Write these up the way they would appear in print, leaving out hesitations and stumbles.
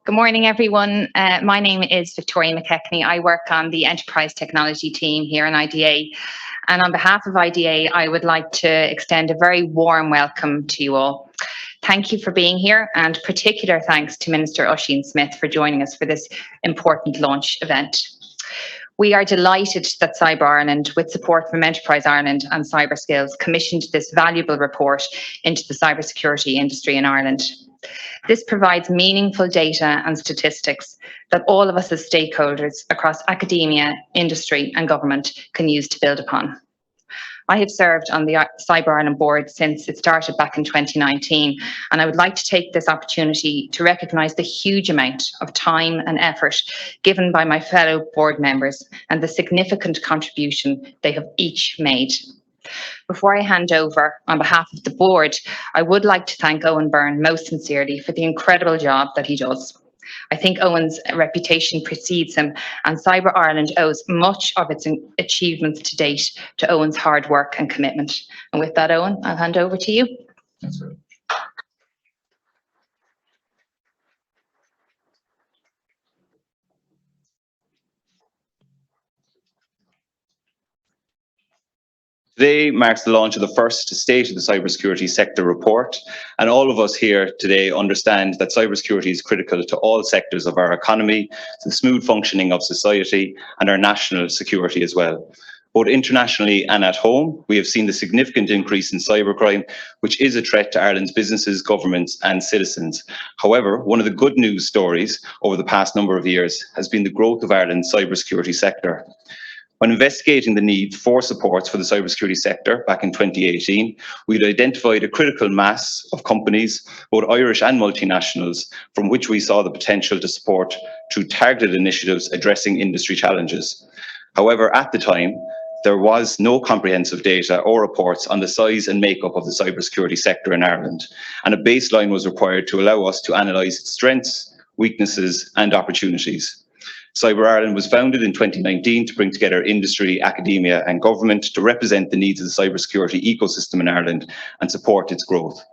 Good morning, everyone. My name is Victoria McKechnie. I work on the Enterprise Technology team here in IDA. And on behalf of IDA, I would like to extend a very warm welcome to you all. Thank you for being here, and particular thanks to Minister Oisin Smith for joining us for this important launch event. We are delighted that Cyber Ireland, with support from Enterprise Ireland and Cyberskills, commissioned this valuable report into the cybersecurity industry in Ireland. This provides meaningful data and statistics that all of us as stakeholders across academia, industry and government can use to build upon. I have served on the Cyber Ireland board since it started back in 2019, and I would like to take this opportunity to recognise the huge amount of time and effort given by my fellow board members and the significant contribution they have each made. Before I hand over, on behalf of the board, I would like to thank Owen Byrne most sincerely for the incredible job that he does. I think Owen's reputation precedes him, and Cyber Ireland owes much of its achievements to date to Owen's hard work and commitment. And with that, Owen, I'll hand over to you. That's right. Today marks the launch of the first State of the Cybersecurity Sector report, and all of us here today understand that cybersecurity is critical to all sectors of our economy, to the smooth functioning of society and our national security as well. Both internationally and at home, we have seen the significant increase in cybercrime, which is a threat to Ireland's businesses, governments and citizens. However, one of the good news stories over the past number of years has been the growth of Ireland's cybersecurity sector. When investigating the need for supports for the cybersecurity sector back in 2018, we'd identified a critical mass of companies, both Irish and multinationals, from which we saw the potential to support through targeted initiatives addressing industry challenges. However, at the time, there was no comprehensive data or reports on the size and makeup of the cybersecurity sector in Ireland, and a baseline was required to allow us to analyse its strengths, weaknesses and opportunities. Cyber Ireland was founded in 2019 to bring together industry, academia and government to represent the needs of the cybersecurity ecosystem in Ireland and support its growth.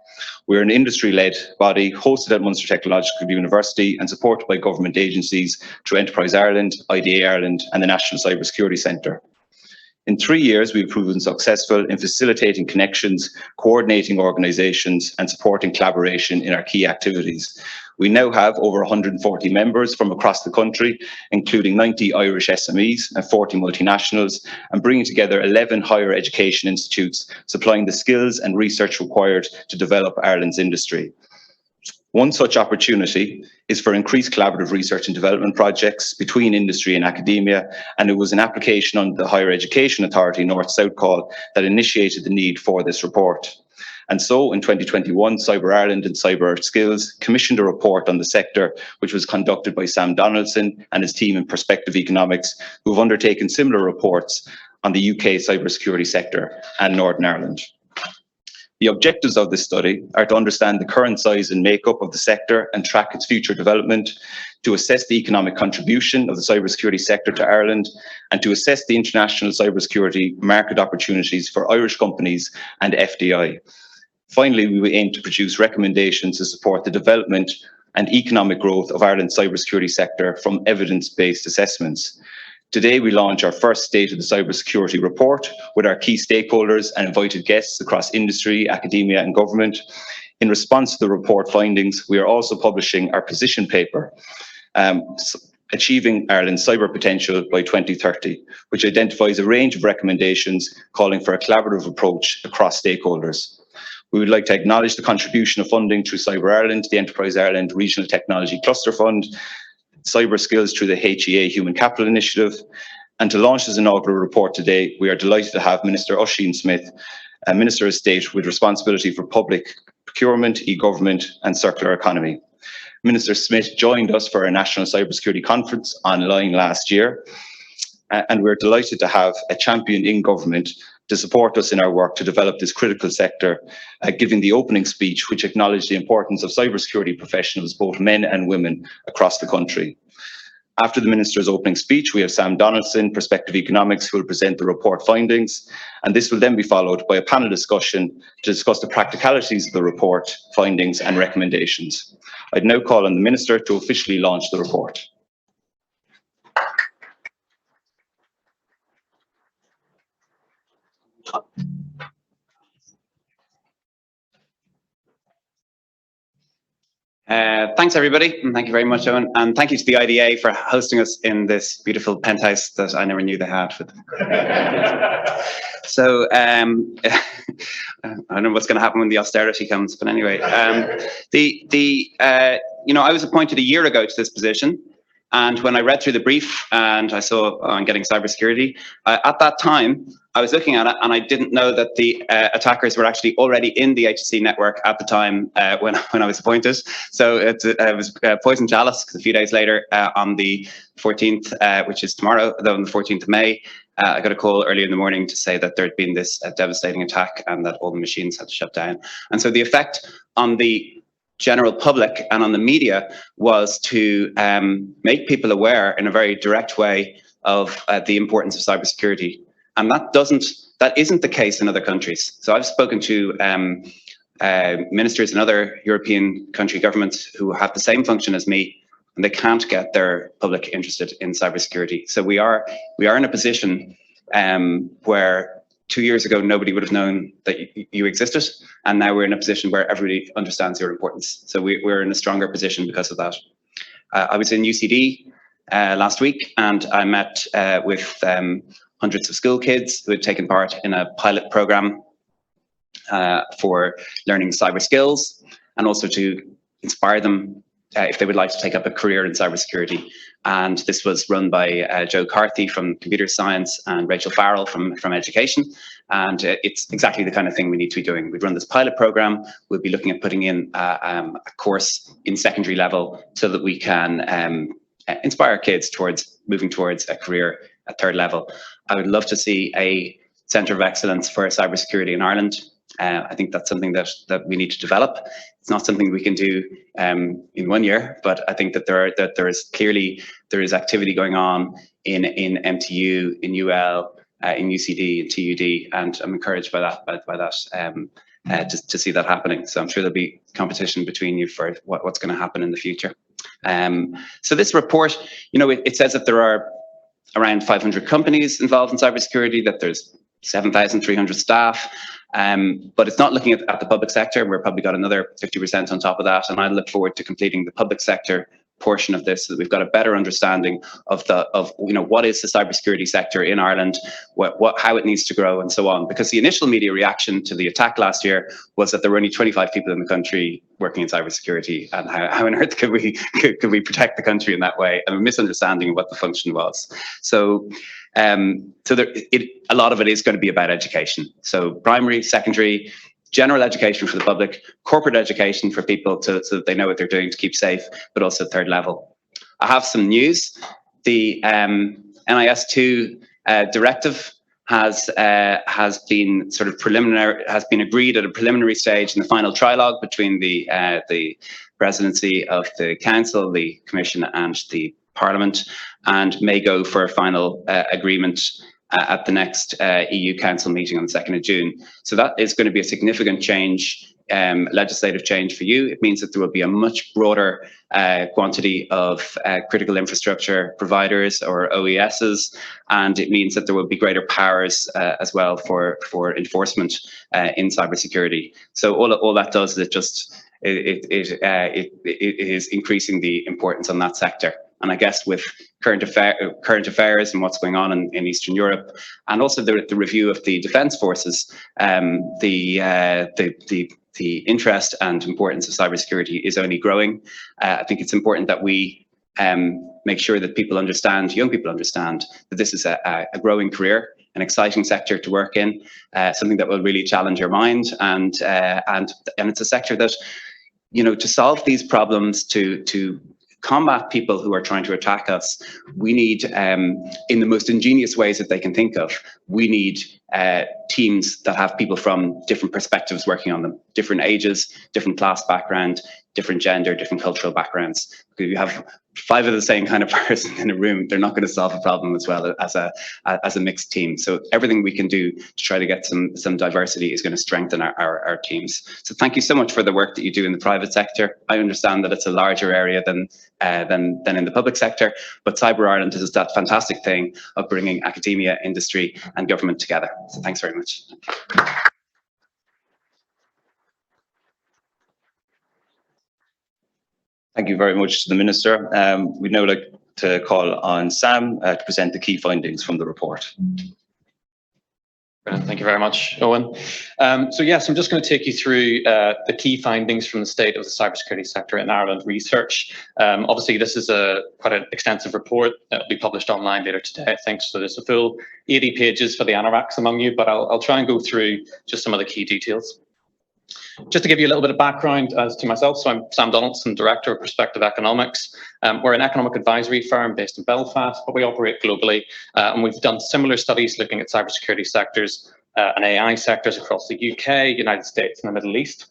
We're an industry-led body hosted at Munster Technological University and supported by government agencies through Enterprise Ireland, IDA Ireland and the National Cybersecurity Centre. In 3 years, we've proven successful in facilitating connections, coordinating organisations and supporting collaboration in our key activities. We now have over 140 members from across the country, including 90 Irish SMEs and 40 multinationals, and bringing together 11 higher education institutes, supplying the skills and research required to develop Ireland's industry. One such opportunity is for increased collaborative research and development projects between industry and academia, and it was an application on the Higher Education Authority North-South call that initiated the need for this report. And so in 2021, Cyber Ireland and Cyberskills commissioned a report on the sector, which was conducted by Sam Donaldson and his team in Perspective Economics, who have undertaken similar reports on the UK cybersecurity sector and Northern Ireland. The objectives of this study are to understand the current size and makeup of the sector and track its future development, to assess the economic contribution of the cybersecurity sector to Ireland, and to assess the international cybersecurity market opportunities for Irish companies and FDI. Finally, we aim to produce recommendations to support the development and economic growth of Ireland's cybersecurity sector from evidence-based assessments. Today, we launch our first State of the Cybersecurity report with our key stakeholders and invited guests across industry, academia and government. In response to the report findings, we are also publishing our position paper, Achieving Ireland's Cyber Potential by 2030, which identifies a range of recommendations calling for a collaborative approach across stakeholders. We would like to acknowledge the contribution of funding through Cyber Ireland, the Enterprise Ireland Regional Technology Cluster Fund, Cyberskills through the HEA Human Capital Initiative. And to launch this inaugural report today, we are delighted to have Minister Oisin Smith, Minister of State with responsibility for public procurement, e-government and circular economy. Minister Smith joined us for our National Cybersecurity Conference online last year, and we're delighted to have a champion in government to support us in our work to develop this critical sector, giving the opening speech which acknowledged the importance of cybersecurity professionals, both men and women, across the country. After the Minister's opening speech, we have Sam Donaldson, Perspective Economics, who will present the report findings, and this will then be followed by a panel discussion to discuss the practicalities of the report findings and recommendations. I'd now call on the Minister to officially launch the report. Thanks, everybody, and thank you very much, Owen. And thank you to the IDA for hosting us in this beautiful penthouse that I never knew they had. So I don't know what's going to happen when the austerity comes, but anyway, you know, I was appointed a year ago to this position, and when I read through the brief and I saw on getting cybersecurity, at that time, I was looking at it and I didn't know that the attackers were actually already in the HSE network at the time when I was appointed. So it was poison chalice, because a few days later on the 14th, which is tomorrow, though on the 14th of May, I got a call early in the morning to say that there had been this devastating attack and that all the machines had to shut down. And so the effect on the general public and on the media was to make people aware in a very direct way of the importance of cybersecurity. And that isn't the case in other countries. So I've spoken to ministers in other European country governments who have the same function as me, and they can't get their public interested in cybersecurity. So we are in a position where 2 years ago nobody would have known that you existed, and now we're in a position where everybody understands your importance. So we're in a stronger position because of that. I was in UCD last week, and I met with hundreds of school kids who had taken part in a pilot program for learning cyber skills, and also to inspire them if they would like to take up a career in cybersecurity. And this was run by Joe Carthy from computer science and Rachel Farrell from education. And it's exactly the kind of thing we need to be doing. We'd run this pilot program. We'll be looking at putting in a course in secondary level so that we can inspire kids towards moving towards a career at third level. I would love to see a centre of excellence for cybersecurity in Ireland. I think that's something that we need to develop. It's not something we can do in 1 year, but I think that there is activity going on in MTU, in UL, in UCD, and TUD, and I'm encouraged by that. To see that happening. So I'm sure there'll be competition between you for what's going to happen in the future. So this report, you know, it says that there are around 500 companies involved in cybersecurity, that there's 7,300 staff, but it's not looking at the public sector. We've probably got another 50% on top of that, and I look forward to completing the public sector portion of this so that we've got a better understanding of you know, what is the cybersecurity sector in Ireland, how it needs to grow, and so on. Because the initial media reaction to the attack last year was that there were only 25 people in the country working in cybersecurity, and how on earth could we protect the country in that way? And a misunderstanding of what the function was. So a lot of it is going to be about education. So primary, secondary, general education for the public, corporate education for people so that they know what they're doing to keep safe, but also third level. I have some news. The NIS2 directive has been sort of has been agreed at a preliminary stage in the final trilogue between the presidency of the council, the commission, and the Parliament, and may go for a final agreement at the next EU Council meeting on the 2nd of June. So that is going to be a significant change, legislative change for you. It means that there will be a much broader quantity of critical infrastructure providers, or OESs, and it means that there will be greater powers as well for enforcement in cybersecurity. So all that does is it is increasing the importance on that sector. And I guess with current affairs and what's going on in Eastern Europe, and also the review of the defence forces, the interest and importance of cybersecurity is only growing. I think it's important that we make sure that people understand, young people understand, that this is a growing career, an exciting sector to work in, something that will really challenge your mind, and it's a sector that, you know, to solve these problems, to combat people who are trying to attack us, we need, in the most ingenious ways that they can think of, we need teams that have people from different perspectives working on them, different ages, different class background, different gender, different cultural backgrounds. If you have 5 of the same kind of person in a room, they're not going to solve a problem as well as a mixed team. So everything we can do to try to get some diversity is going to strengthen our teams. So thank you so much for the work that you do in the private sector. I understand that it's a larger area than in the public sector, but Cyber Ireland does that fantastic thing of bringing academia, industry and government together. So thanks very much. Thank you very much to the Minister. We'd now like to call on Sam to present the key findings from the report. Thank you very much, Owen. So yes, I'm just going to take you through the key findings from the state of the cybersecurity sector in Ireland research. Obviously, this is quite an extensive report that will be published online later today, I think. So there's a full 80 pages for the anoraks among you, but I'll try and go through just some of the key details. Just to give you a little bit of background as to myself, so I'm Sam Donaldson, Director of Prospective Economics. We're an economic advisory firm based in Belfast, but we operate globally, and we've done similar studies looking at cybersecurity sectors and AI sectors across the UK, United States, and the Middle East.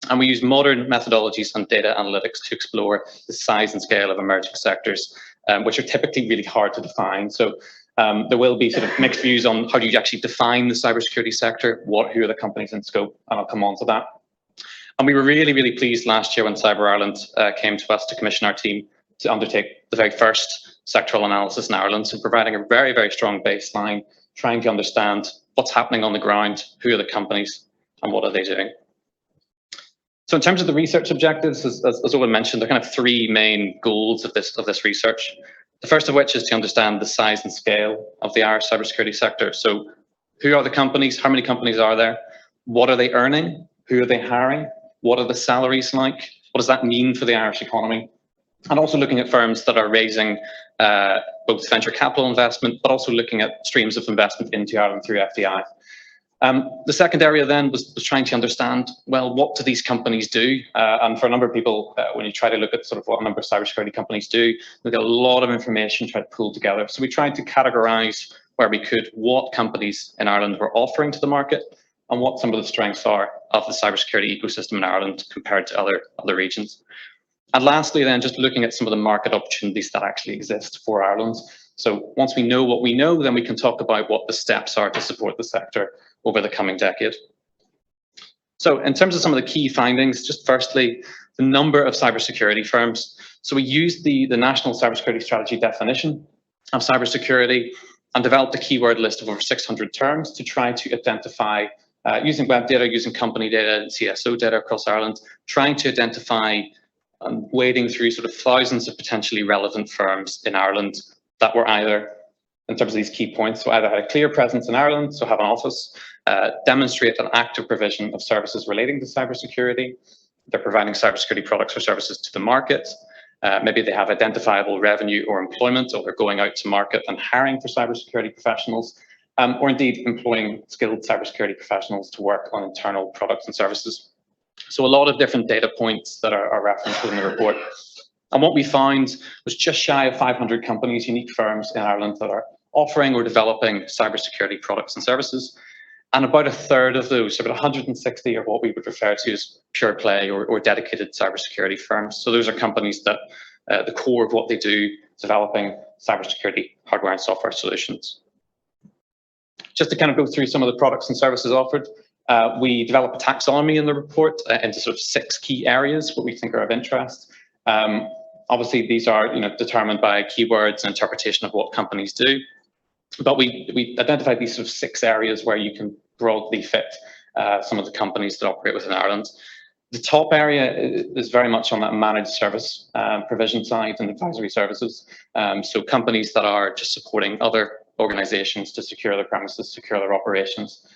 And we use modern methodologies and data analytics to explore the size and scale of emerging sectors, which are typically really hard to define. So there will be sort of mixed views on how do you actually define the cybersecurity sector, who are the companies in scope, and I'll come on to that. And we were really, really pleased last year when Cyber Ireland came to us to commission our team to undertake the very first sectoral analysis in Ireland, so providing a very, very strong baseline, trying to understand what's happening on the ground, who are the companies, and what are they doing. So in terms of the research objectives, as Owen mentioned, there are kind of 3 main goals of this research. The first of which is to understand the size and scale of the Irish cybersecurity sector. So who are the companies? How many companies are there? What are they earning? Who are they hiring? What are the salaries like? What does that mean for the Irish economy? And also looking at firms that are raising both venture capital investment, but also looking at streams of investment into Ireland through FDI. The second area then was trying to understand, well, what do these companies do? And for a number of people, when you try to look at sort of what a number of cybersecurity companies do, we get a lot of information, try to pull together. So we tried to categorize where we could what companies in Ireland were offering to the market and what some of the strengths are of the cybersecurity ecosystem in Ireland compared to other regions. And lastly, then, just looking at some of the market opportunities that actually exist for Ireland. So once we know what we know, then we can talk about what the steps are to support the sector over the coming decade. So in terms of some of the key findings, just firstly, the number of cybersecurity firms. So we used the National Cybersecurity Strategy definition of cybersecurity and developed a keyword list of over 600 terms to try to identify, using web data, using company data, and CSO data across Ireland, trying to identify wading through sort of thousands of potentially relevant firms in Ireland that were either, in terms of these key points, so either had a clear presence in Ireland, so have an office, demonstrate an active provision of services relating to cybersecurity, they're providing cybersecurity products or services to the market, maybe they have identifiable revenue or employment, or they're going out to market and hiring for cybersecurity professionals, or indeed employing skilled cybersecurity professionals to work on internal products and services. So a lot of different data points that are referenced in the report. And what we found was just shy of 500 companies, unique firms in Ireland that are offering or developing cybersecurity products and services. And about a third of those, so about 160 are what we would refer to as pure play or dedicated cybersecurity firms. So those are companies that the core of what they do, developing cybersecurity hardware and software solutions. Just to kind of go through some of the products and services offered, we develop a taxonomy in the report into sort of 6 key areas, what we think are of interest. Obviously, these are determined by keywords and interpretation of what companies do. But we identified these sort of 6 areas where you can broadly fit some of the companies that operate within Ireland. The top area is very much on that managed service provision side and advisory services. So companies that are just supporting other organizations to secure their premises, secure their operations.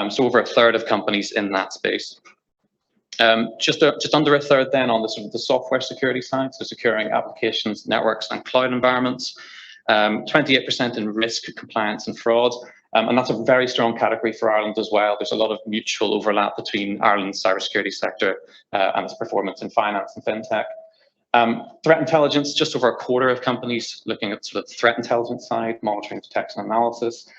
So over a third of companies in that space. Just under a third then on the sort of the software security side, so securing applications, networks, and cloud environments. 28% in risk, compliance, and fraud. And that's a very strong category for Ireland as well. There's a lot of mutual overlap between Ireland's cybersecurity sector and its performance in finance and fintech. Threat intelligence, just over a quarter of companies looking at sort of the threat intelligence side, monitoring, detection, analysis.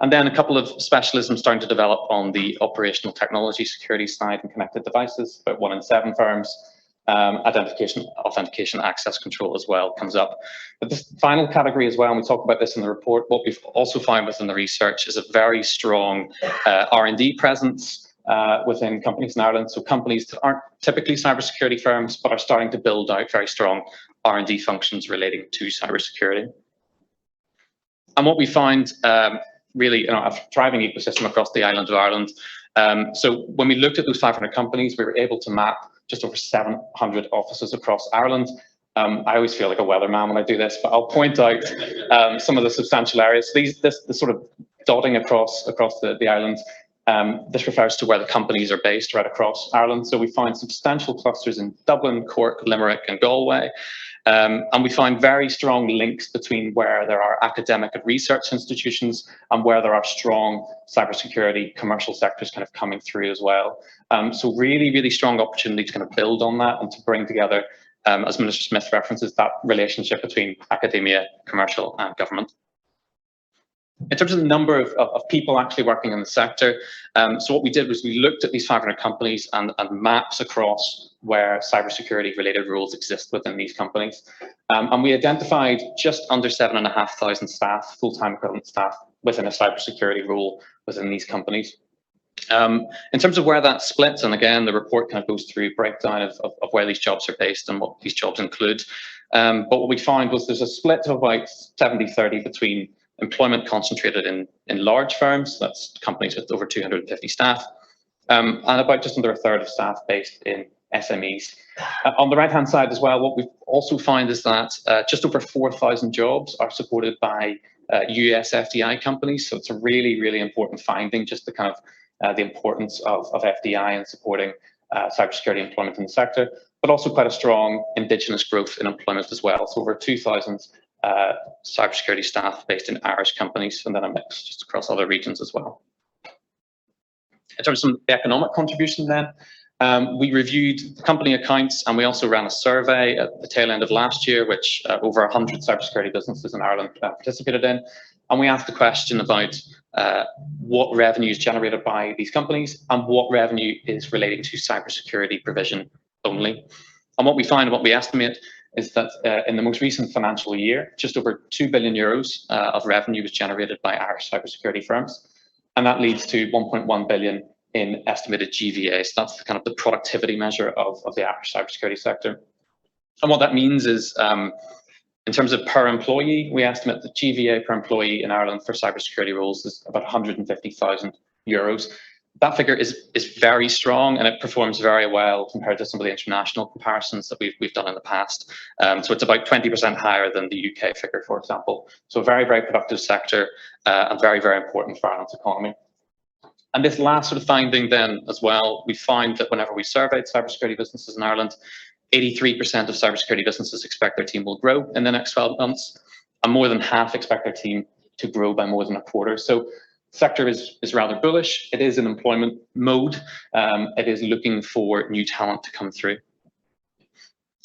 And then a couple of specialisms starting to develop on the operational technology security side and connected devices, about 1 in 7 firms. identification, authentication, access control as well comes up. But this final category as well, and we talk about this in the report, what we've also found within the research is a very strong R&D presence within companies in Ireland. So companies that aren't typically cybersecurity firms, but are starting to build out very strong R&D functions relating to cybersecurity. And what we find really a thriving ecosystem across the island of Ireland. So when we looked at those 500 companies, we were able to map just over 700 offices across Ireland. I always feel like a weatherman when I do this, but I'll point out some of the substantial areas. This sort of dotting across the island, this refers to where the companies are based right across Ireland. So we find substantial clusters in Dublin, Cork, Limerick and Galway. And we find very strong links between where there are academic and research institutions and where there are strong cybersecurity commercial sectors kind of coming through as well. So really, really strong opportunity to kind of build on that and to bring together, as Minister Smith references, that relationship between academia, commercial and government. In terms of the number of people actually working in the sector, so what we did was we looked at these 500 companies and maps across where cybersecurity related roles exist within these companies. And we identified just under 7,500 staff, full-time equivalent staff, within a cybersecurity role within these companies. In terms of where that splits, and again, the report kind of goes through breakdown of where these jobs are based and what these jobs include. But what we found was there's a split of about 70-30 between employment concentrated in large firms, that's companies with over 250 staff, and about just under a third of staff based in SMEs. On the right-hand side as well, what we also find is that just over 4,000 jobs are supported by US FDI companies. So it's a really, really important finding, just the kind of the importance of FDI in supporting cybersecurity employment in the sector, but also quite a strong indigenous growth in employment as well. So over 2,000 cybersecurity staff based in Irish companies, and then a mix just across other regions as well. In terms of the economic contribution then, we reviewed company accounts and we also ran a survey at the tail end of last year, which over 100 cybersecurity businesses in Ireland participated in. And we asked the question about what revenue is generated by these companies and what revenue is relating to cybersecurity provision only. And what we find, what we estimate, is that in the most recent financial year, just over €2 billion of revenue was generated by Irish cybersecurity firms. And that leads to 1.1 billion in estimated GVA. So that's the kind of the productivity measure of the Irish cybersecurity sector. And what that means is, in terms of per employee, we estimate the GVA per employee in Ireland for cybersecurity roles is about €150,000. That figure is very strong and it performs very well compared to some of the international comparisons that we've done in the past. So it's about 20% higher than the UK figure, for example. So a very, very productive sector and very, very important for Ireland's economy. And this last sort of finding then as well, we find that whenever we surveyed cybersecurity businesses in Ireland, 83% of cybersecurity businesses expect their team will grow in the next 12 months, and more than half expect their team to grow by more than a quarter. So the sector is rather bullish. It is in employment mode. It is looking for new talent to come through.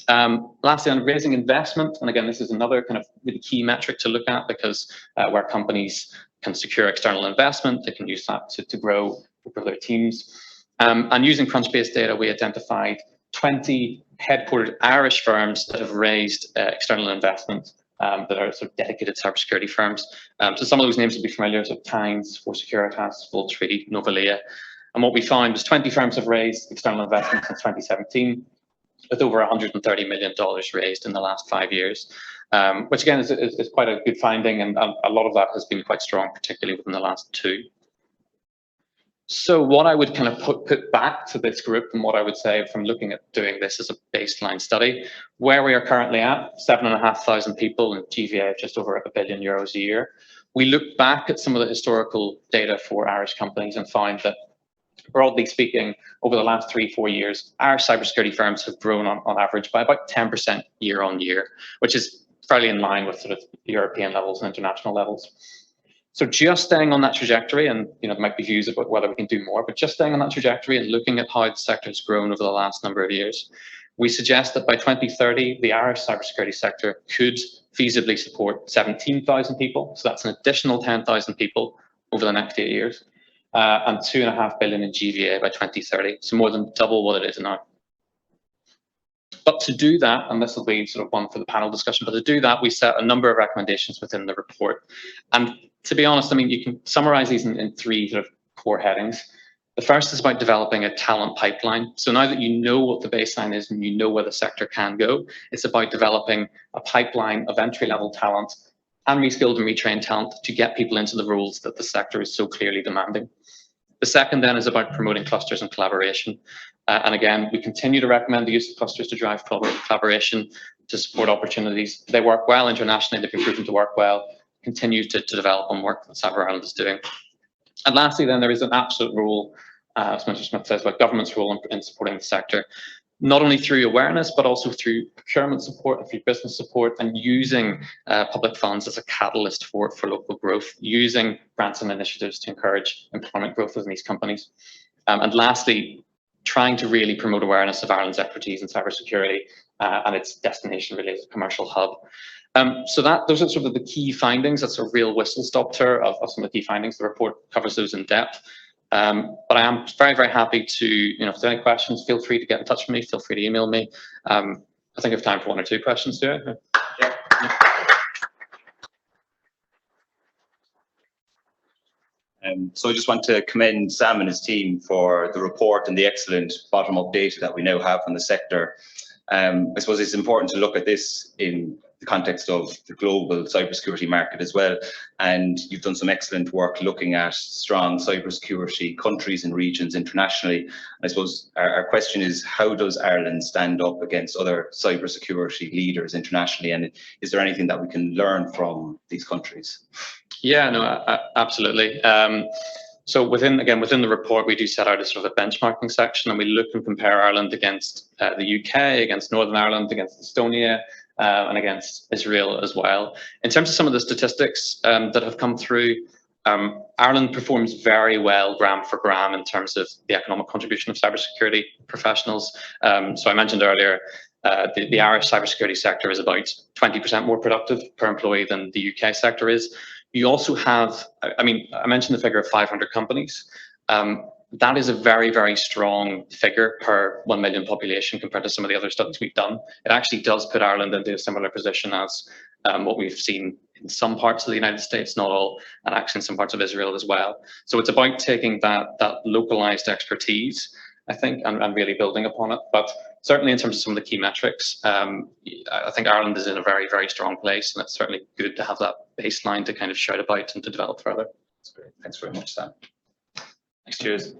Lastly, on raising investment, and again, this is another kind of really key metric to look at because where companies can secure external investment, they can use that to grow their teams. And using Crunchbase data, we identified 20 headquartered Irish firms that have raised external investment that are sort of dedicated cybersecurity firms. So some of those names will be familiar, so Tynes, For Securitas, Fulltree, Novalia. And what we found was 20 firms have raised external investment since 2017, with over $130 million raised in the last 5 years, which again is quite a good finding, and a lot of that has been quite strong, particularly within the last 2. So what I would kind of put back to this group, and what I would say from looking at doing this as a baseline study, where we are currently at, 7,500 people and GVA of just over €1 billion a year. We looked back at some of the historical data for Irish companies and find that, broadly speaking, over the last 3-4 years, Irish cybersecurity firms have grown on average by about 10% year on year, which is fairly in line with sort of European levels and international levels. So just staying on that trajectory, and there might be views about whether we can do more, but just staying on that trajectory and looking at how the sector has grown over the last number of years, we suggest that by 2030, the Irish cybersecurity sector could feasibly support 17,000 people. So that's an additional 10,000 people over the next 8 years, and 2.5 billion in GVA by 2030. So more than double what it is now. But to do that, and this will be sort of one for the panel discussion, but to do that, we set a number of recommendations within the report. And to be honest, I mean, you can summarize these in three sort of core headings. The first is about developing a talent pipeline. So now that you know what the baseline is and you know where the sector can go, it's about developing a pipeline of entry-level talent and reskilled and retrained talent to get people into the roles that the sector is so clearly demanding. The second then is about promoting clusters and collaboration. And again, we continue to recommend the use of clusters to drive collaboration, to support opportunities. They work well internationally, they've been proven to work well, continue to develop on work that Cyber Ireland is doing. And lastly, then there is an absolute role, as Mr. Smith says, about government's role in supporting the sector, not only through awareness, but also through procurement support and through business support, and using public funds as a catalyst for local growth, using grants and initiatives to encourage employment growth within these companies. And lastly, trying to really promote awareness of Ireland's expertise in cybersecurity and its destination-related commercial hub. So those are sort of the key findings. That's a real whistle-stop tour of some of the key findings. The report covers those in depth. But I am very, very happy to, if there's any questions, feel free to get in touch with me, feel free to email me. I think I have time for one or two questions, do I? Yeah. So I just want to commend Sam and his team for the report and the excellent bottom-up data that we now have on the sector. I suppose it's important to look at this in the context of the global cybersecurity market as well. And you've done some excellent work looking at strong cybersecurity countries and regions internationally. And I suppose our question is, how does Ireland stand up against other cybersecurity leaders internationally? And is there anything that we can learn from these countries? Yeah, no, absolutely. So within the report, we do set out a sort of a benchmarking section, and we look and compare Ireland against the UK, against Northern Ireland, against Estonia, and against Israel as well. In terms of some of the statistics that have come through, Ireland performs very well gram for gram in terms of the economic contribution of cybersecurity professionals. So I mentioned earlier, the Irish cybersecurity sector is about 20% more productive per employee than the UK sector is. You also have, I mentioned the figure of 500 companies. That is a very, very strong figure per 1 million population compared to some of the other studies we've done. It actually does put Ireland into a similar position as what we've seen in some parts of the United States, not all, and actually in some parts of Israel as well. So it's about taking that localized expertise, I think, and really building upon it. But certainly in terms of some of the key metrics, I think Ireland is in a very, very strong place, and it's certainly good to have that baseline to kind of shout about and to develop further. That's great. Thanks very much, Sam. Thanks, cheers.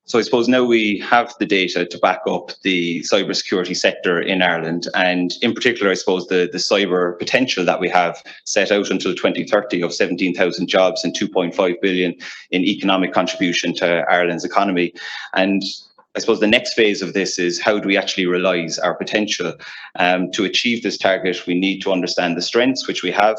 So I suppose now we have the data to back up the cybersecurity sector in Ireland, and in particular, I suppose the cyber potential that we have set out until 2030 of 17,000 jobs and 2.5 billion in economic contribution to Ireland's economy. And I suppose the next phase of this is, how do we actually realise our potential? To achieve this target, we need to understand the strengths which we have,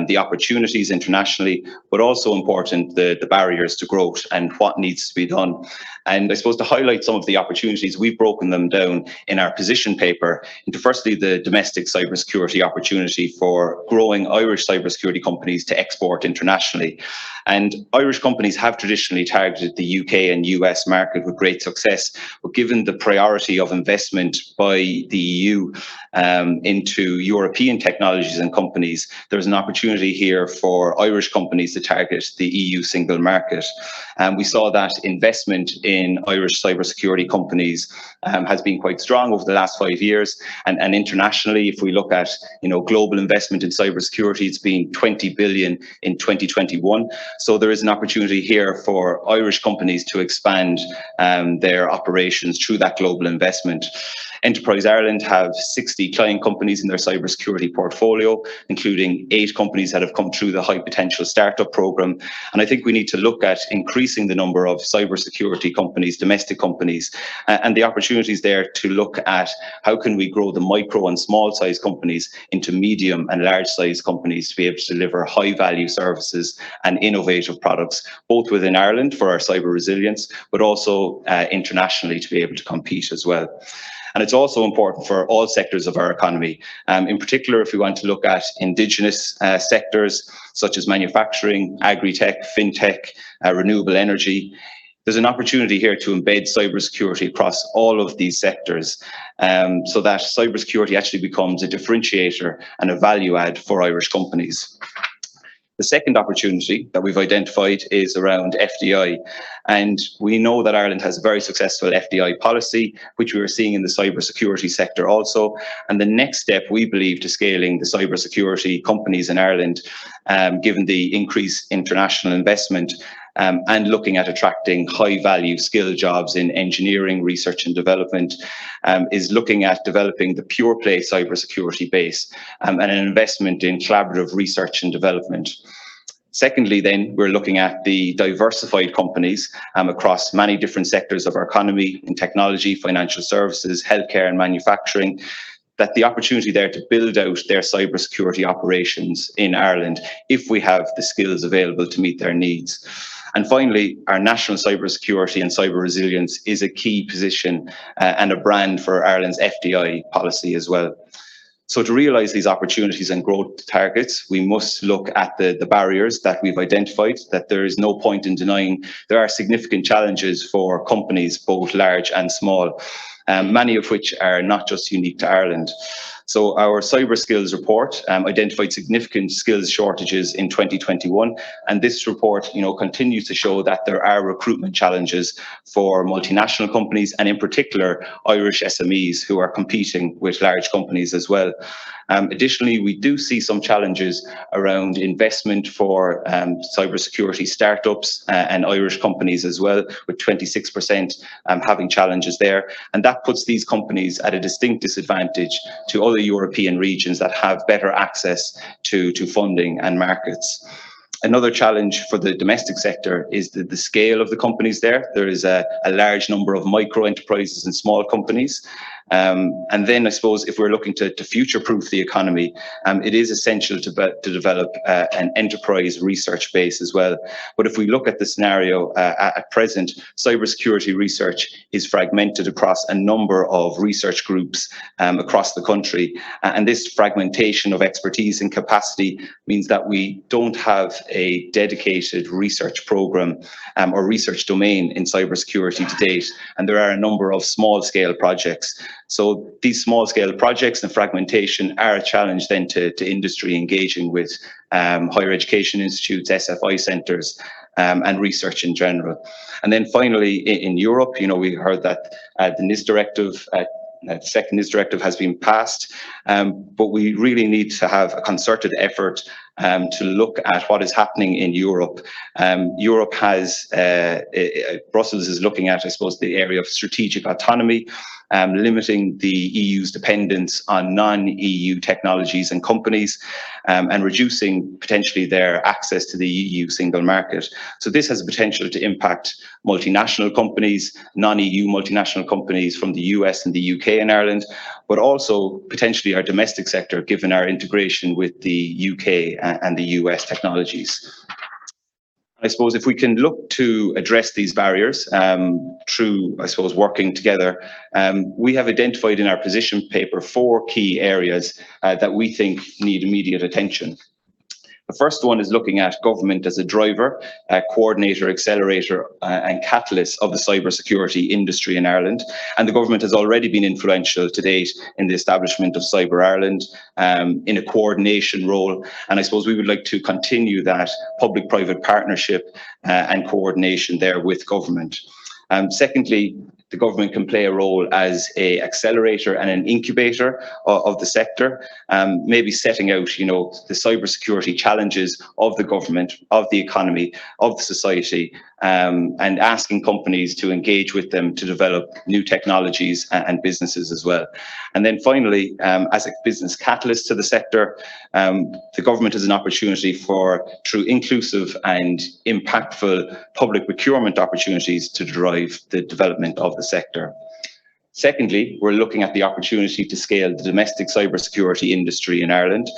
the opportunities internationally, but also important, the barriers to growth and what needs to be done. And I suppose to highlight some of the opportunities, we've broken them down in our position paper into firstly the domestic cybersecurity opportunity for growing Irish cybersecurity companies to export internationally. And Irish companies have traditionally targeted the UK and US market with great success, but given the priority of investment by the EU into European technologies and companies, there's an opportunity here for Irish companies to target the EU single market. And we saw that investment in Irish cybersecurity companies has been quite strong over the last 5 years. And internationally, if we look at global investment in cybersecurity, it's been 20 billion in 2021. So there is an opportunity here for Irish companies to expand their operations through that global investment. Enterprise Ireland have 60 client companies in their cybersecurity portfolio, including 8 companies that have come through the High Potential Startup Programme. And I think we need to look at increasing the number of cybersecurity companies, domestic companies, and the opportunities there to look at how can we grow the micro and small size companies into medium and large size companies to be able to deliver high value services and innovative products, both within Ireland for our cyber resilience, but also internationally to be able to compete as well. And it's also important for all sectors of our economy. In particular, if we want to look at indigenous sectors such as manufacturing, agri-tech, fintech, renewable energy, there's an opportunity here to embed cybersecurity across all of these sectors, so that cybersecurity actually becomes a differentiator and a value add for Irish companies. The second opportunity that we've identified is around FDI. And we know that Ireland has a very successful FDI policy, which we are seeing in the cybersecurity sector also. And the next step, we believe, to scaling the cybersecurity companies in Ireland, given the increased international investment, and looking at attracting high-value skill jobs in engineering, research and development, is looking at developing the pure-play cybersecurity base and an investment in collaborative research and development. Secondly, then, we're looking at the diversified companies across many different sectors of our economy, in technology, financial services, healthcare and manufacturing, that the opportunity there to build out their cybersecurity operations in Ireland if we have the skills available to meet their needs. And finally, our national cybersecurity and cyber resilience is a key position and a brand for Ireland's FDI policy as well. So to realise these opportunities and growth targets, we must look at the barriers that we've identified, that there is no point in denying there are significant challenges for companies, both large and small, many of which are not just unique to Ireland. So our cyber skills report identified significant skills shortages in 2021, and this report, continues to show that there are recruitment challenges for multinational companies, and in particular Irish SMEs who are competing with large companies as well. Additionally, we do see some challenges around investment for cybersecurity startups and Irish companies as well, with 26% having challenges there. And that puts these companies at a distinct disadvantage to other European regions that have better access to funding and markets. Another challenge for the domestic sector is the scale of the companies there. There is a large number of micro enterprises and small companies. And then I suppose if we're looking to future-proof the economy, it is essential to develop an enterprise research base as well. But if we look at the scenario at present, cybersecurity research is fragmented across a number of research groups across the country. And this fragmentation of expertise and capacity means that we don't have a dedicated research program or research domain in cybersecurity to date. And there are a number of small-scale projects. So these small-scale projects and fragmentation are a challenge then to industry engaging with higher education institutes, SFI centres, and research in general. And then finally, in Europe, we heard that the NIS directive, the second NIS directive has been passed, but we really need to have a concerted effort to look at what is happening in Europe. Europe has, Brussels is looking at, I suppose, the area of strategic autonomy, limiting the EU's dependence on non-EU technologies and companies, and reducing potentially their access to the EU single market. So this has the potential to impact multinational companies, non-EU multinational companies from the US and the UK and Ireland, but also potentially our domestic sector, given our integration with the UK and the US technologies. I suppose if we can look to address these barriers through, I suppose, working together, we have identified in our position paper 4 key areas that we think need immediate attention. The first one is looking at government as a driver, coordinator, accelerator, and catalyst of the cybersecurity industry in Ireland. And the government has already been influential to date in the establishment of Cyber Ireland in a coordination role. And I suppose we would like to continue that public-private partnership and coordination there with government. Secondly, the government can play a role as an accelerator and an incubator of the sector, maybe setting out, the cybersecurity challenges of the government, of the economy, of the society, and asking companies to engage with them to develop new technologies and businesses as well. And then finally, as a business catalyst to the sector, the government has an opportunity through inclusive and impactful public procurement opportunities to drive the development of the sector. Secondly, we're looking at the opportunity to scale the domestic cybersecurity industry in Ireland.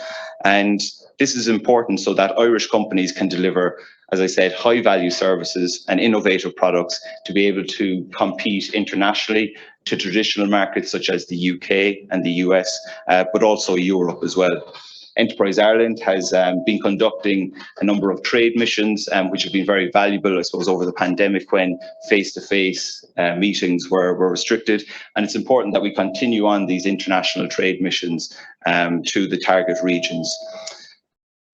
And This is important so that Irish companies can deliver, as I said, high value services and innovative products to be able to compete internationally to traditional markets such as the UK and the US, but also Europe as well. Enterprise Ireland has been conducting a number of trade missions, which have been very valuable, I suppose, over the pandemic when face-to-face meetings were restricted. And it's important that we continue on these international trade missions to the target regions.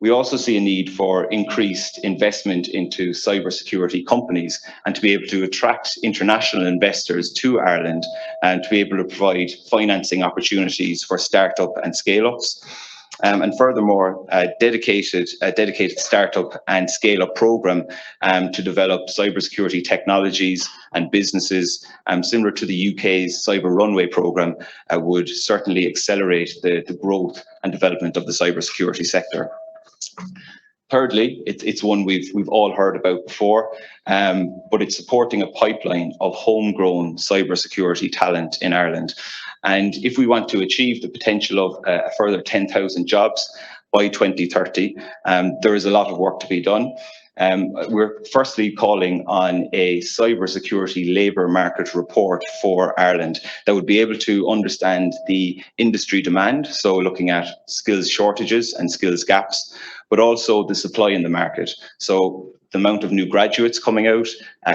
We also see a need for increased investment into cybersecurity companies and to be able to attract international investors to Ireland and to be able to provide financing opportunities for startup and scale-ups. And furthermore, a dedicated startup and scale-up program to develop cybersecurity technologies and businesses similar to the UK's Cyber Runway program would certainly accelerate the growth and development of the cybersecurity sector. Thirdly, it's one we've all heard about before, but it's supporting a pipeline of homegrown cybersecurity talent in Ireland. And if we want to achieve the potential of a further 10,000 jobs by 2030, there is a lot of work to be done. We're firstly calling on a cybersecurity labour market report for Ireland that would be able to understand the industry demand, so looking at skills shortages and skills gaps, but also the supply in the market. So the amount of new graduates coming out,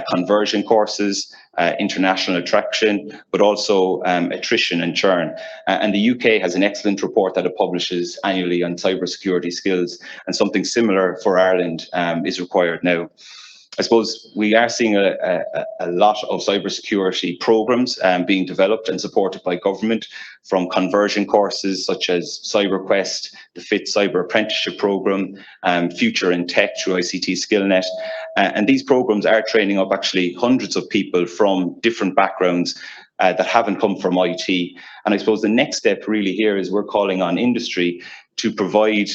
conversion courses, international attraction, but also attrition and churn. And the UK has an excellent report that it publishes annually on cybersecurity skills, and something similar for Ireland is required now. I suppose we are seeing a lot of cybersecurity programs being developed and supported by government, from conversion courses such as CyberQuest, the FIT Cyber Apprenticeship Programme, Future in Tech through ICT SkillNet. And these programs are training up actually hundreds of people from different backgrounds that haven't come from IT. And I suppose the next step really here is we're calling on industry to provide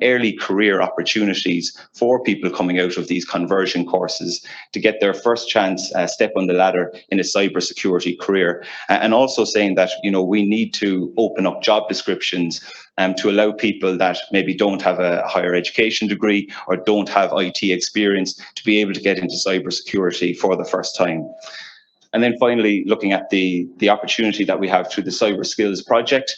early career opportunities for people coming out of these conversion courses to get their first chance step on the ladder in a cybersecurity career. And also saying that, you know, we need to open up job descriptions to allow people that maybe don't have a higher education degree or don't have IT experience to be able to get into cybersecurity for the first time. And then finally, looking at the opportunity that we have through the Cyber Skills Project,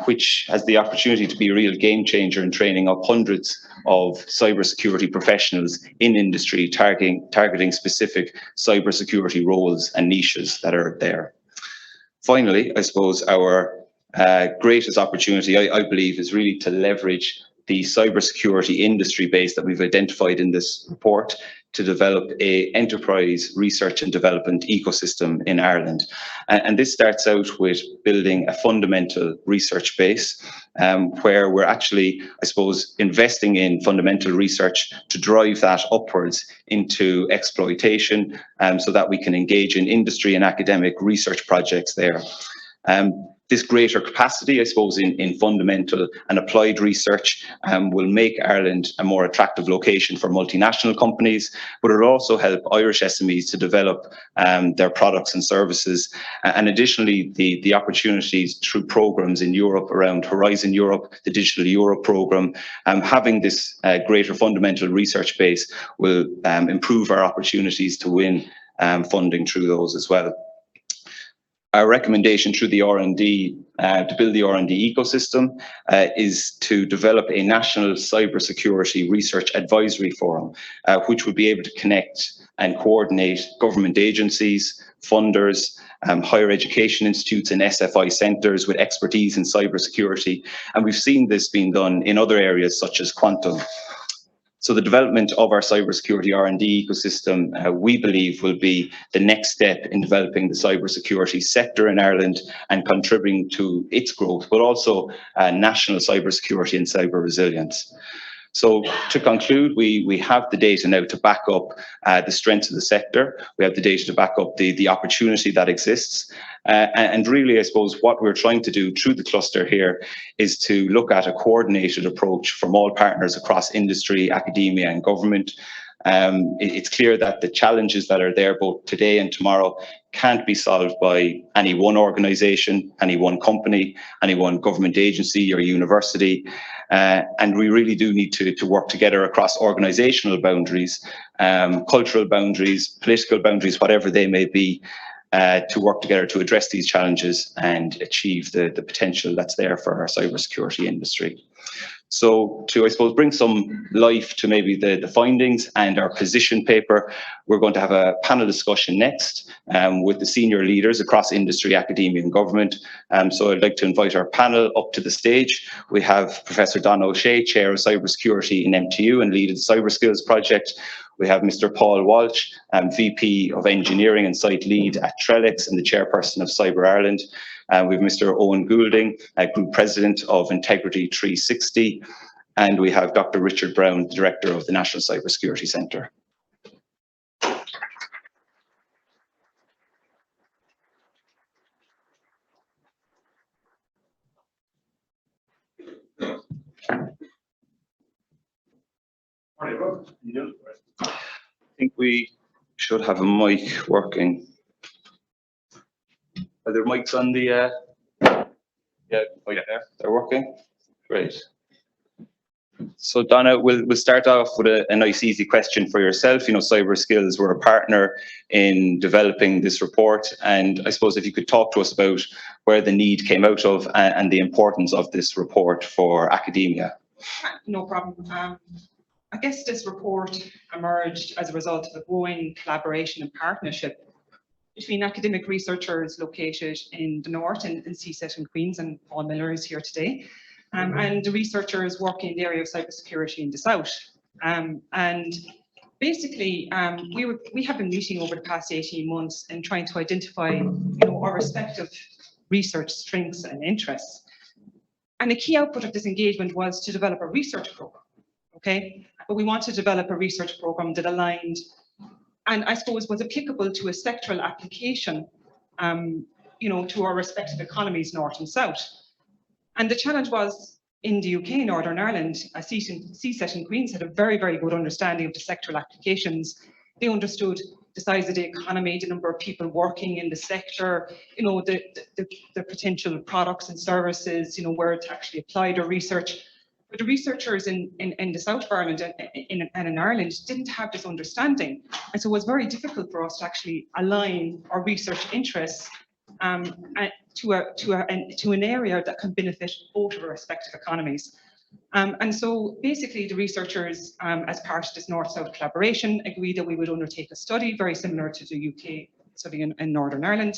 which has the opportunity to be a real game changer in training up hundreds of cybersecurity professionals in industry, targeting specific cybersecurity roles and niches that are there. Finally, I suppose our greatest opportunity, I believe, is really to leverage the cybersecurity industry base that we've identified in this report to develop an enterprise research and development ecosystem in Ireland. And this starts out with building a fundamental research base where we're actually, I suppose, investing in fundamental research to drive that upwards into exploitation so that we can engage in industry and academic research projects there. This greater capacity, I suppose, in fundamental and applied research will make Ireland a more attractive location for multinational companies, but it'll also help Irish SMEs to develop their products and services. And additionally, the opportunities through programs in Europe around Horizon Europe, the Digital Europe program, having this greater fundamental research base will improve our opportunities to win funding through those as well. Our recommendation through the R&D to build the R&D ecosystem is to develop a national cybersecurity research advisory forum, which would be able to connect and coordinate government agencies, funders, higher education institutes and SFI centres with expertise in cybersecurity. And we've seen this being done in other areas such as quantum. So the development of our cybersecurity R&D ecosystem, we believe, will be the next step in developing the cybersecurity sector in Ireland and contributing to its growth, but also national cybersecurity and cyber resilience. So to conclude, we have the data now to back up the strengths of the sector. We have the data to back up the opportunity that exists. And really, I suppose, what we're trying to do through the cluster here is to look at a coordinated approach from all partners across industry, academia and government. It's clear that the challenges that are there both today and tomorrow can't be solved by any one organisation, any one company, any one government agency or university. And we really do need to work together across organisational boundaries, cultural boundaries, political boundaries, whatever they may be, to work together to address these challenges and achieve the potential that's there for our cybersecurity industry. So to, I suppose, bring some life to maybe the findings and our position paper, we're going to have a panel discussion next with the senior leaders across industry, academia and government. So I'd like to invite our panel up to the stage. We have Professor Donna O'Shea, Chair of Cybersecurity in MTU and lead of the Cyber Skills Project. We have Mr. Paul Walsh, VP of Engineering and Site Lead at Trellix and the Chairperson of Cyber Ireland. We have Mr. Owen Goulding, Group President of Integrity 360. And we have Dr. Richard Brown, Director of the National Cybersecurity Centre. I think we should have a mic working. Are there mics on the, yeah, right there, they're working? Great. So Donna, we'll start off with a nice easy question for yourself. You know, Cyber Skills were a partner in developing this report, and I suppose if you could talk to us about where the need came out of and the importance of this report for academia. No problem. I guess this report emerged as a result of a growing collaboration and partnership between academic researchers located in the north, in CSET and Queen's, and Paul Miller is here today, and the researchers working in the area of cybersecurity in the south. And basically, we have been meeting over the past 18 months and trying to identify, our respective research strengths and interests. And the key output of this engagement was to develop a research program. Okay, but we want to develop a research program that aligned and I suppose was applicable to a sectoral application, to our respective economies, north and south. And the challenge was in the UK, Northern Ireland, CSET and Queen's had a very, very good understanding of the sectoral applications. They understood the size of the economy, the number of people working in the sector, the potential products and services, where to actually apply their research. But the researchers in the south of Ireland and in Ireland didn't have this understanding. And so it was very difficult for us to actually align our research interests to an area that can benefit both of our respective economies. And so basically the researchers, as part of this North-South collaboration, agreed that we would undertake a study very similar to the UK study in Northern Ireland.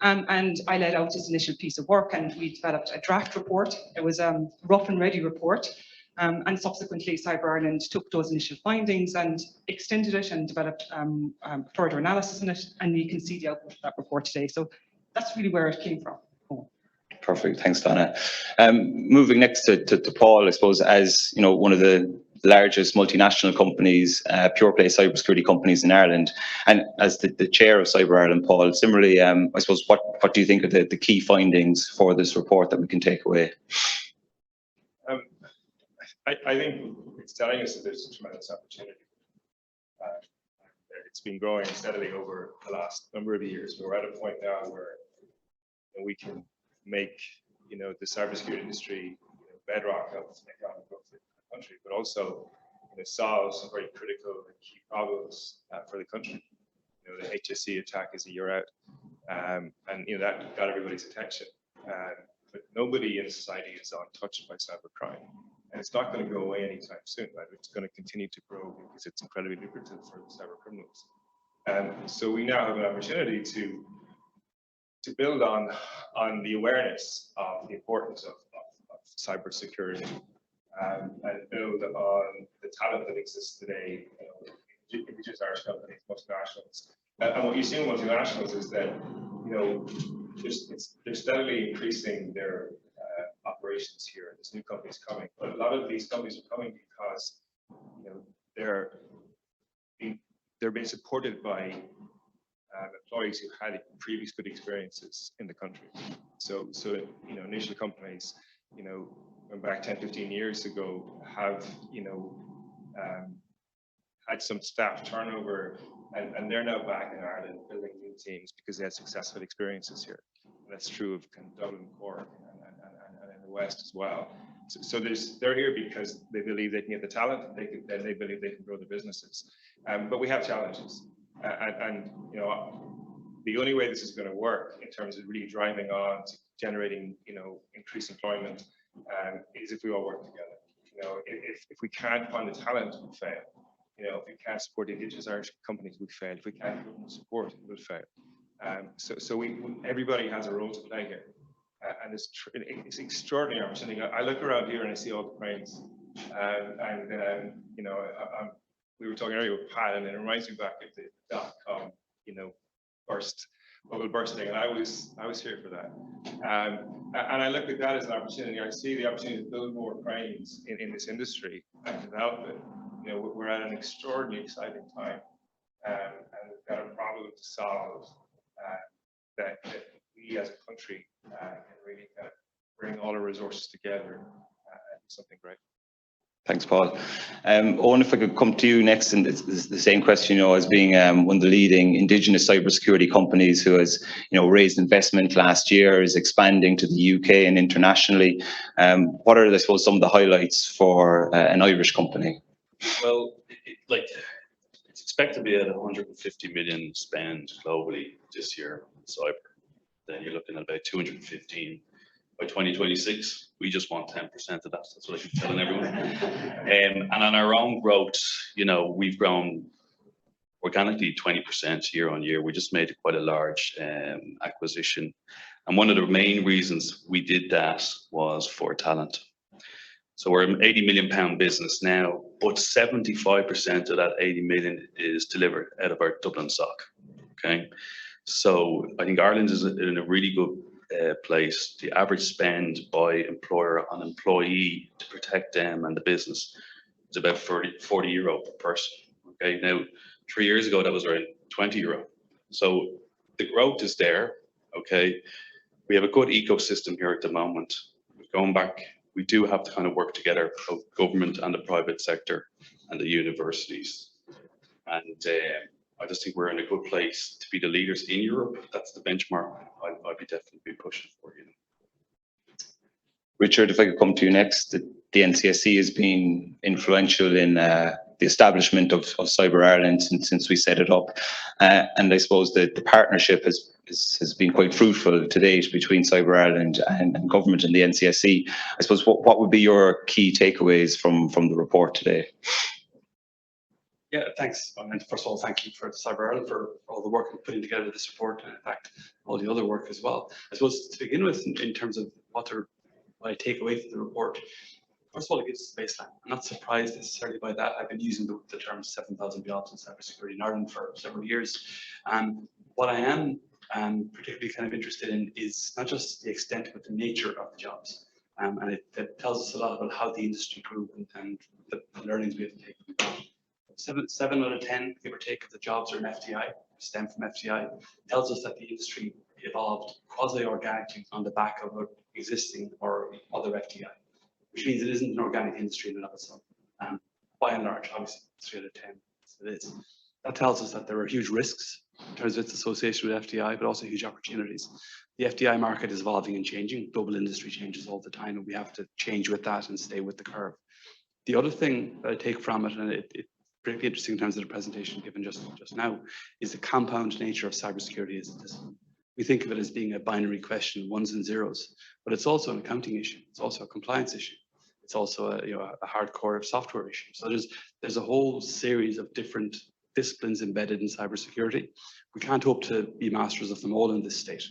And I led out this initial piece of work and we developed a draft report. It was a rough and ready report. And subsequently Cyber Ireland took those initial findings and extended it and developed further analysis in it. And you can see the output of that report today. So that's really where it came from. Perfect, thanks Donna. Moving next to Paul, I suppose, as one of the largest multinational companies, pure play cybersecurity companies in Ireland, and as the chair of Cyber Ireland, Paul, similarly, I suppose, what do you think are the key findings for this report that we can take away? I think it's telling us that there's a tremendous opportunity. It's been growing steadily over the last number of years. We're at a point now where we can make the cybersecurity industry bedrock of economic growth in the country, but also solve some very critical and key problems for the country. The HSE attack is a year out, and that got everybody's attention. But nobody in society is untouched by cybercrime, and it's not going to go away anytime soon. Right? It's going to continue to grow because it's incredibly lucrative for the cyber criminals. So we now have an opportunity to build on the awareness of the importance of cybersecurity and build on the talent that exists today, indigenous Irish companies, multinationals. And what you see in multinationals is that they're steadily increasing their operations here. There's new companies coming, but a lot of these companies are coming because they're being supported by employees who had previous good experiences in the country. So initial companies, went back 10, 15 years ago, have had some staff turnover, and they're now back in Ireland building new teams because they had successful experiences here. And that's true of Dublin, Cork, and in the West as well. So they're here because they believe they can get the talent, then they believe they can grow their businesses. But we have challenges, and you know, the only way this is going to work in terms of really driving on to generating, you know, increased employment, is if we all work together. You know, if we can't find the talent, we fail. You know, if we can't support the Indigenous Irish companies, we fail. If we can't support, we'll fail. So everybody has a role to play here. And it's extraordinary opportunity. I look around here and I see all the cranes, you know, we were talking earlier with Pat, and it reminds me back of the .com, you know, bubble bursting, and I was here for that. And I look at that as an opportunity. I see the opportunity to build more cranes in this industry and develop it. You know, we're at an extraordinarily exciting time, and we've got a problem to solve that we as a country can really kind of bring all our resources together and do something great. Thanks, Paul. Owen, if I could come to you next, and it's the same question, you know, as being one of the leading Indigenous cybersecurity companies who has, you know, raised investment last year, is expanding to the UK and internationally. What are, I suppose, some of the highlights for an Irish company? Well, it's expected to be at 150 million spend globally this year on cyber. Then you're looking at about 215 by 2026. We just want 10% of that. That's what I keep telling everyone. And on our own growth, you know, we've grown organically 20% year on year. We just made quite a large acquisition. And one of the main reasons we did that was for talent. So we're an 80 million pound business now, but 75% of that 80 million is delivered out of our Dublin SOC. Okay. So I think Ireland is in a really good place. The average spend by employer on employee to protect them and the business is about 40 euro per person. Okay. Now, 3 years ago, that was around 20 euro. So the growth is there. Okay. We have a good ecosystem here at the moment. Going back, we do have to kind of work together, both government and the private sector and the universities. And I just think we're in a good place to be the leaders in Europe. That's the benchmark I'd be definitely pushing for, you know. Richard, if I could come to you next, the NCSC has been influential in the establishment of Cyber Ireland since we set it up. And I suppose that the partnership has been quite fruitful to date between Cyber Ireland and government and the NCSC. I suppose what would be your key takeaways from the report today? Yeah, thanks. And first of all, thank you for Cyber Ireland for all the work in putting together this report, and in fact, all the other work as well. I suppose to begin with, in terms of what I take away from the report, first of all, it gives us a baseline. I'm not surprised necessarily by that. I've been using the term 7,000 jobs in cybersecurity in Ireland for several years. What I am particularly kind of interested in is not just the extent, but the nature of the jobs. And it tells us a lot about how the industry grew and the learnings we have to take from that. 7 out of 10, give or take, of the jobs are in FDI, stem from FDI. Tells us that the industry evolved quasi-organically on the back of existing or other FDI, which means it isn't an organic industry in and of itself. By and large, obviously, 3 out of 10, it is. That tells us that there are huge risks in terms of its association with FDI, but also huge opportunities. The FDI market is evolving and changing. Global industry changes all the time, and we have to change with that and stay with the curve. The other thing that I take from it, and it's particularly interesting in terms of the presentation given just now, is the compound nature of cybersecurity as a discipline. We think of it as being a binary question, ones and zeros, but it's also an accounting issue. It's also a compliance issue. It's also a hardcore software issue. So there's a whole series of different disciplines embedded in cybersecurity. We can't hope to be masters of them all in this state.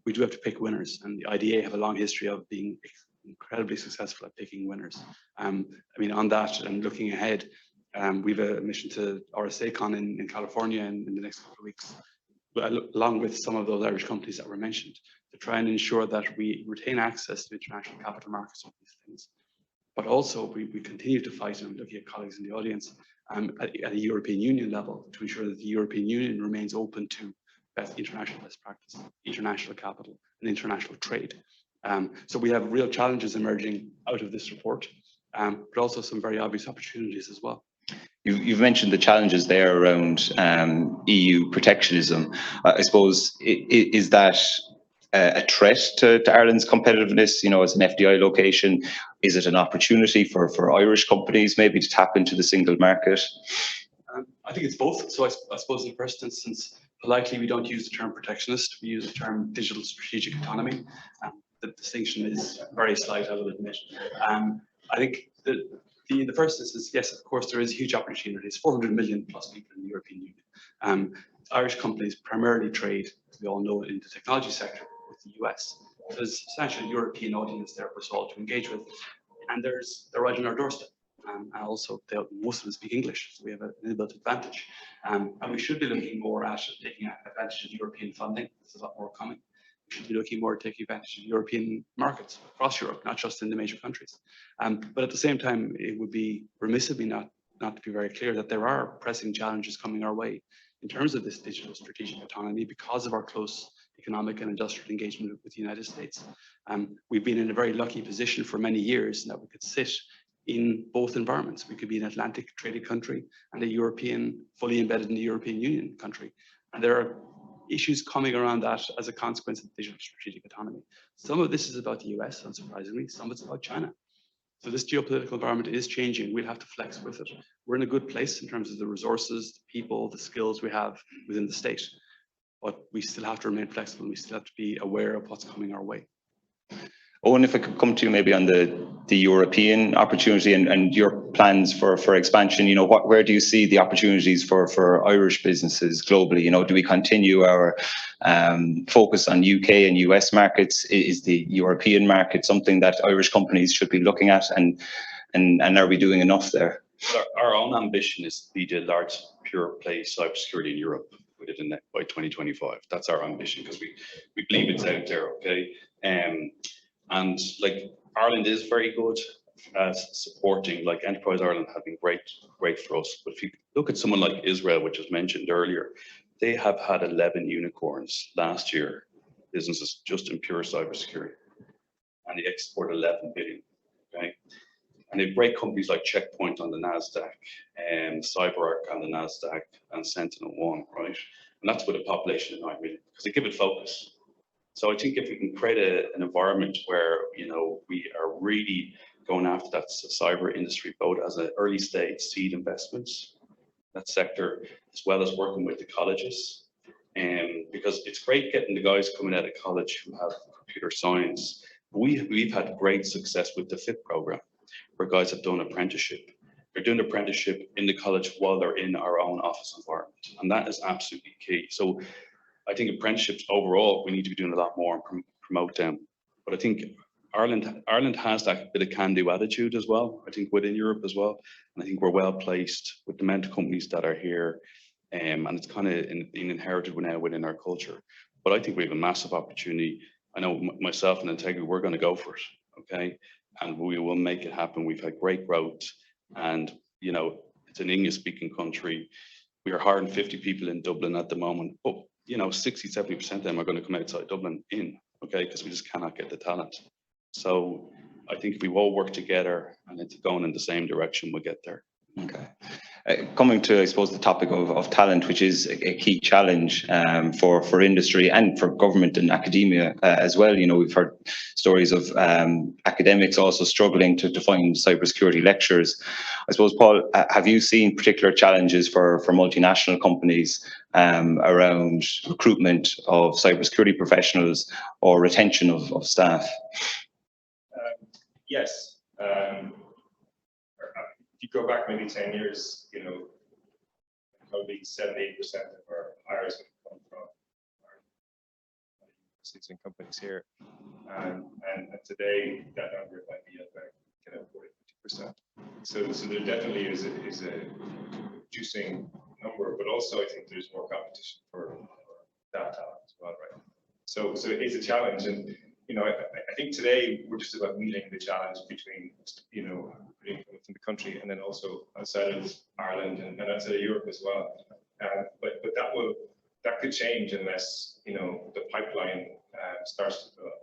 We do have to pick winners, and the IDA have a long history of being incredibly successful at picking winners. I mean, on that and looking ahead, we have a mission to RSACon in California in the next couple of weeks, along with some of those Irish companies that were mentioned, to try and ensure that we retain access to international capital markets on these things. But also we continue to fight, and I'm looking at colleagues in the audience, at a European Union level to ensure that the European Union remains open to international best practice, international capital, and international trade. So we have real challenges emerging out of this report, but also some very obvious opportunities as well. You've mentioned the challenges there around EU protectionism. I suppose, is that a threat to Ireland's competitiveness, you know, as an FDI location? Is it an opportunity for Irish companies maybe to tap into the single market? I think it's both. So I suppose in the first instance, politely, we don't use the term protectionist. We use the term digital strategic autonomy. The distinction is very slight, I will admit. I think in the first instance, yes, of course, there is a huge opportunity. There's 400 million plus people in the European Union. Irish companies primarily trade, as we all know, in the technology sector with the US. So there's a substantial European audience there for us all to engage with. And they're right on our doorstep. And also, most of them speak English, so we have an inbuilt advantage. And we should be looking more at taking advantage of European funding. There's a lot more coming. We should be looking more at taking advantage of European markets across Europe, not just in the major countries. But at the same time, it would be remiss of me not to be very clear that there are pressing challenges coming our way in terms of this digital strategic autonomy because of our close economic and industrial engagement with the United States. We've been in a very lucky position for many years that we could sit in both environments. We could be an Atlantic traded country and a European, fully embedded in the European Union country. And there are issues coming around that as a consequence of digital strategic autonomy. Some of this is about the US, unsurprisingly, some of it's about China. So this geopolitical environment is changing. We'll have to flex with it. We're in a good place in terms of the resources, the people, the skills we have within the state. But we still have to remain flexible. We still have to be aware of what's coming our way. Owen, if I could come to you maybe on the European opportunity and your plans for expansion, you know, where do you see the opportunities for Irish businesses globally? You know, do we continue our focus on UK and US markets? Is the European market something that Irish companies should be looking at, and are we doing enough there? Our own ambition is to be the largest pure play cybersecurity in Europe by 2025. That's our ambition, because we believe it's out there, okay? And like Ireland is very good at supporting, like Enterprise Ireland have been great for us. But if you look at someone like Israel, which was mentioned earlier, they have had 11 unicorns last year, businesses just in pure cybersecurity, and they export 11 billion, okay? And they have great companies like Checkpoint on the NASDAQ, and CyberArk on the NASDAQ, and SentinelOne, right? And that's with a population of 9 million, because they give it focus. So I think if we can create an environment where, you know, we are really going after that cyber industry, both as an early stage seed investments, that sector, as well as working with the colleges, because it's great getting the guys coming out of college who have computer science. We've had great success with the FIT program, where guys have done apprenticeship. They're doing apprenticeship in the college while they're in our own office environment, and that is absolutely key. So I think apprenticeships overall, we need to be doing a lot more and promote them. But I think Ireland has that bit of can-do attitude as well, I think within Europe as well. And I think we're well placed with the amount of companies that are here, and it's kind of being inherited now within our culture. But I think we have a massive opportunity. I know myself and Integrity, we're going to go for it, okay? And we will make it happen. We've had great growth, and, you know, it's an English-speaking country. We are hiring 50 people in Dublin at the moment, but you know, 60–70% of them are going to come outside Dublin okay, because we just cannot get the talent. So I think if we all work together and it's going in the same direction, we'll get there. Okay. Coming to, I suppose, the topic of talent, which is a key challenge for industry and for government and academia as well. You know, we've heard stories of academics also struggling to find cybersecurity lecturers. I suppose, Paul, have you seen particular challenges for multinational companies around recruitment of cybersecurity professionals or retention of staff? Yes. If you go back maybe 10 years, you know, probably 78% of our hires would come from our universities and companies here. And today, that number might be about kind of 40–50%. So there definitely is a reducing number, but also I think there's more competition for that talent as well, right? So it is a challenge, and you know, I think today we're just about meeting the challenge between, you know, recruiting from within the country and then also outside of Ireland and outside of Europe as well. But that could change unless, you know, the pipeline starts to develop.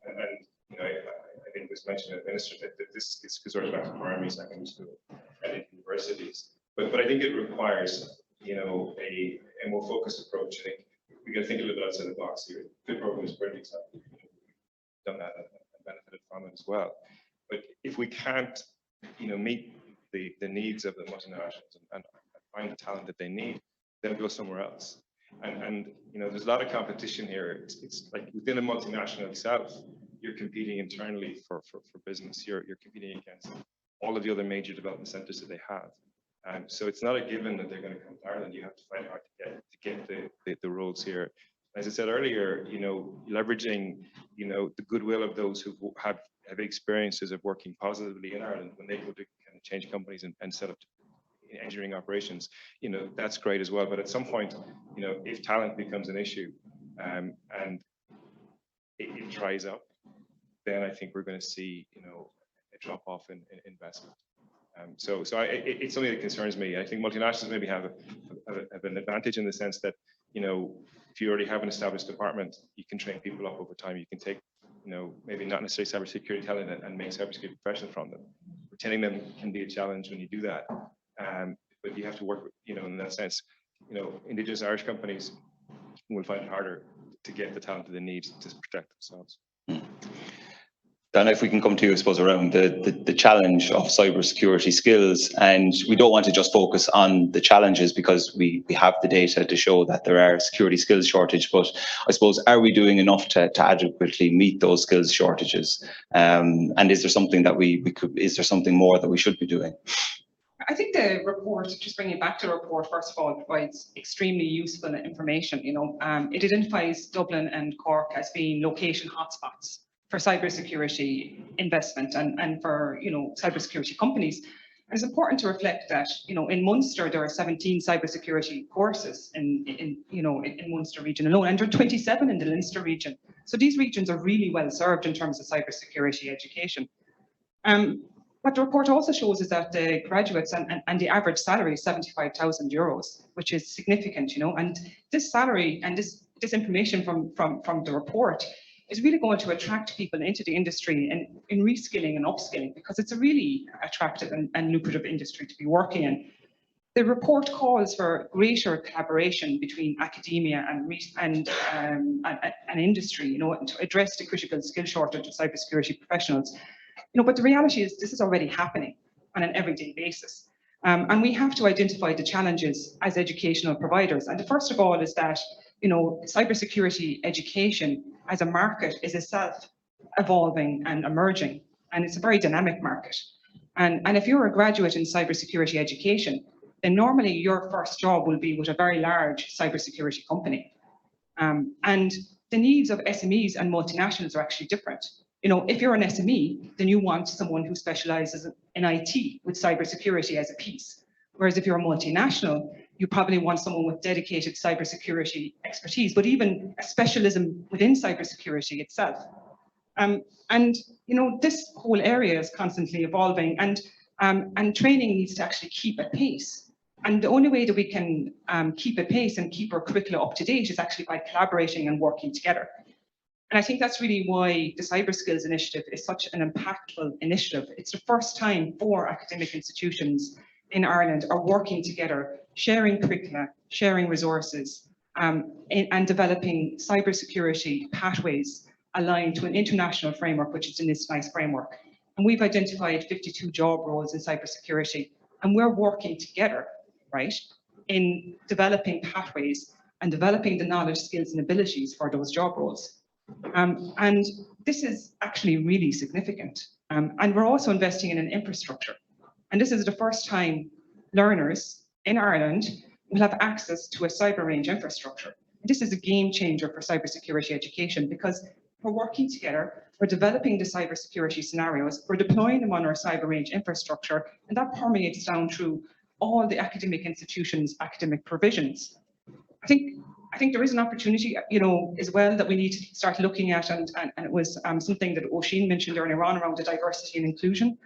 Right? And you know, I think it was mentioned at Minister that this is sort of back to primary, secondary school, and universities. But I think it requires, you know, a more focused approach. I think we got to think a little bit outside the box here. Fit program is a great example. Done that and benefited from it as well. But if we can't, meet the needs of the multinationals and find the talent that they need, then go somewhere else. And there's a lot of competition here. It's like within a multinational itself, you're competing internally for business. You're competing against all of the other major development centers that they have. So it's not a given that they're going to come to Ireland. You have to find hard to get the roles here. As I said earlier, leveraging the goodwill of those who have experiences of working positively in Ireland when they go to kind of change companies and set up engineering operations, that's great as well. But at some point, if talent becomes an issue and it dries up, then I think we're going to see a drop off in investment. So it's something that concerns me. I think multinationals maybe have an advantage in the sense that if you already have an established department, you can train people up over time. You can take maybe not necessarily cybersecurity talent and make cybersecurity professionals from them. Retaining them can be a challenge when you do that. But you have to work, in that sense, Indigenous Irish companies will find it harder to get the talent that they need to protect themselves. Dan, if we can come to you, I suppose, around the challenge of cybersecurity skills, and we don't want to just focus on the challenges because we have the data to show that there are security skills shortage, but I suppose, are we doing enough to adequately meet those skills shortages? And is there something that is there something more that we should be doing? I think the report, just bringing it back to the report, first of all, provides extremely useful information. It identifies Dublin and Cork as being location hotspots for cybersecurity investment and for cybersecurity companies. And it's important to reflect that in Munster there are 17 cybersecurity courses in Munster region alone, and there are 27 in the Leinster region. So these regions are really well served in terms of cybersecurity education. What the report also shows is that the graduates and the average salary is €75,000, which is significant, and this salary and this information from the report is really going to attract people into the industry and in reskilling and upskilling, because it's a really attractive and lucrative industry to be working in. The report calls for greater collaboration between academia and industry, to address the critical skill shortage of cybersecurity professionals. But the reality is this is already happening on an everyday basis. And we have to identify the challenges as educational providers. And the first of all is that, cybersecurity education as a market is itself evolving and emerging, and it's a very dynamic market. And if you're a graduate in cybersecurity education, then normally your first job will be with a very large cybersecurity company. And the needs of SMEs and multinationals are actually different. If you're an SME, then you want someone who specializes in IT with cybersecurity as a piece. Whereas if you're a multinational, you probably want someone with dedicated cybersecurity expertise, but even a specialism within cybersecurity itself. This whole area is constantly evolving, and training needs to actually keep at pace. And the only way that we can keep at pace and keep our curricula up to date is actually by collaborating and working together. And I think that's really why the Cyber Skills Initiative is such an impactful initiative. It's the first time 4 academic institutions in Ireland are working together, sharing curricula, sharing resources, and developing cybersecurity pathways aligned to an international framework, which is the NIST framework. And we've identified 52 job roles in cybersecurity, and we're working together, right, in developing pathways and developing the knowledge, skills, and abilities for those job roles. And this is actually really significant. And we're also investing in an infrastructure. And this is the first time learners in Ireland will have access to a cyber range infrastructure. This is a game changer for cybersecurity education, because we're working together, we're developing the cybersecurity scenarios, we're deploying them on our cyber range infrastructure, and that permeates down through all the academic institutions' academic provisions. I think there is an opportunity, as well, that we need to start looking at, and it was something that Oisin mentioned earlier on around the diversity and inclusion.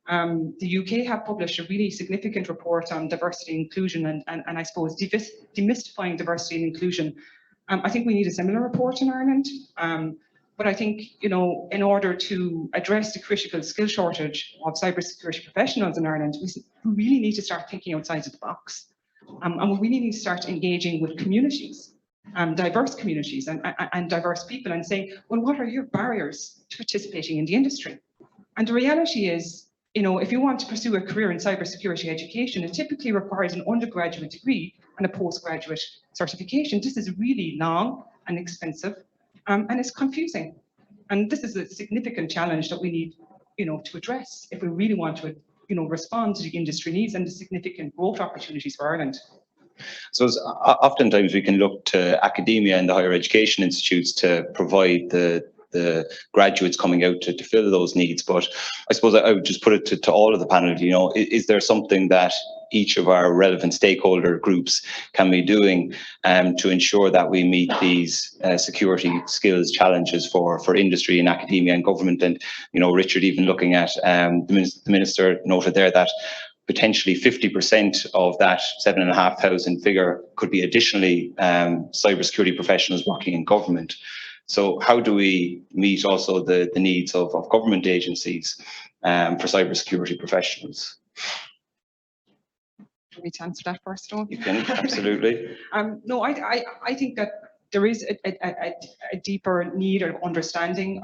The UK have published a really significant report on diversity and inclusion, and I suppose demystifying diversity and inclusion. I think we need a similar report in Ireland. But I think, in order to address the critical skill shortage of cybersecurity professionals in Ireland, we really need to start thinking outside of the box. And we really need to start engaging with communities. diverse communities and diverse people, and saying, well, what are your barriers to participating in the industry? And the reality is, if you want to pursue a career in cybersecurity education, it typically requires an undergraduate degree and a postgraduate certification. This is really long and expensive, and it's confusing. And this is a significant challenge that we need, to address if we really want to, respond to the industry needs and the significant growth opportunities for Ireland. So oftentimes we can look to academia and the higher education institutes to provide the graduates coming out to fill those needs. But I suppose I would just put it to all of the panel, is there something that each of our relevant stakeholder groups can be doing to ensure that we meet these security skills challenges for industry and academia and government? And, Richard, even looking at the Minister noted there that potentially 50% of that 7,500 figure could be additionally cybersecurity professionals working in government. So how do we meet also the needs of government agencies for cybersecurity professionals? Want me to answer that first, Dawn? You can, absolutely. No, I think that there is a deeper need of understanding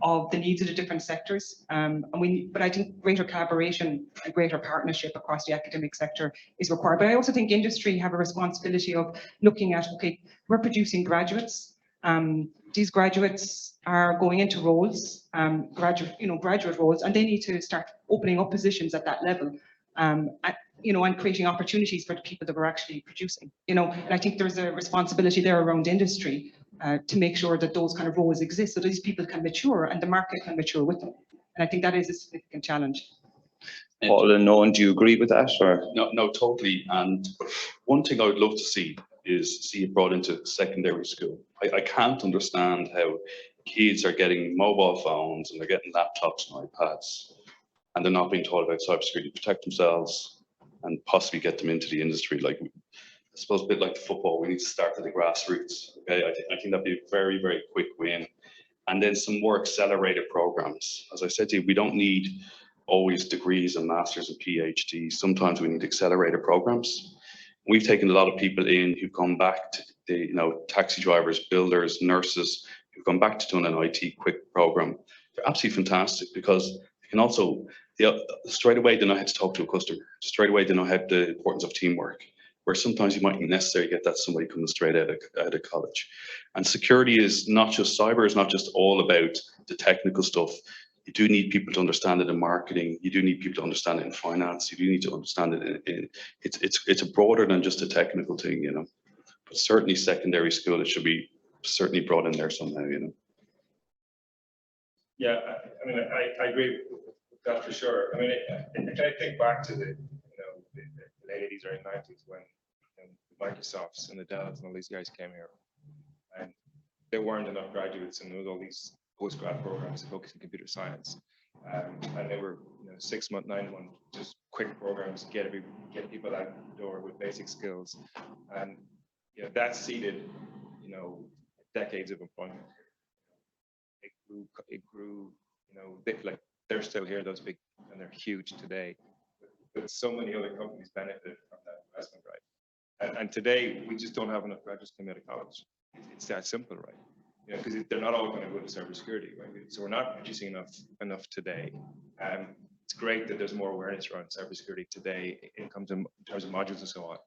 of the needs of the different sectors. But I think greater collaboration and greater partnership across the academic sector is required. But I also think industry have a responsibility of looking at, okay, we're producing graduates. These graduates are going into roles, graduate roles, and they need to start opening up positions at that level. And creating opportunities for the people that we're actually producing. And I think there's a responsibility there around industry to make sure that those kind of roles exist so these people can mature and the market can mature with them. And I think that is a significant challenge. Paul and Noan, do you agree with that? Or? No, totally. And one thing I would love to see it brought into secondary school. I can't understand how kids are getting mobile phones and they're getting laptops and iPads, and they're not being taught about cybersecurity to protect themselves and possibly get them into the industry. Like, I suppose a bit like the football, we need to start at the grassroots. Okay, I think that'd be a very, very quick win. And then some more accelerated programs. As I said to you, we don't need always degrees and masters and PhDs. Sometimes we need accelerated programs. We've taken a lot of people in who've gone back to the, taxi drivers, builders, nurses, who've gone back to doing an IT quick program. They're absolutely fantastic because they can also, straight away they know how to talk to a customer. Straight away they know how the importance of teamwork, where sometimes you mightn't necessarily get that somebody coming straight out of college. And security is not just cyber, is not just all about the technical stuff. You do need people to understand it in marketing. You do need people to understand it in finance. You do need to understand it it's broader than just a technical thing, But certainly secondary school, it should be certainly brought in there somehow, Yeah, I agree with that for sure. I think back to the late 80s, early 90s when the Microsofts and the Dells and all these guys came here, and there weren't enough graduates, and there was all these postgrad programs focused on computer science, and they were 6 month, 9 month, just quick programs, get people out the door with basic skills, and that seeded decades of employment. It grew. They're still here, those big, and they're huge today. But so many other companies benefit from that investment, right? And today we just don't have enough graduates coming out of college. It's that simple, right? Because they're not all going to go to cybersecurity, right? So we're not producing enough today. It's great that there's more awareness around cybersecurity today in terms of modules and so on.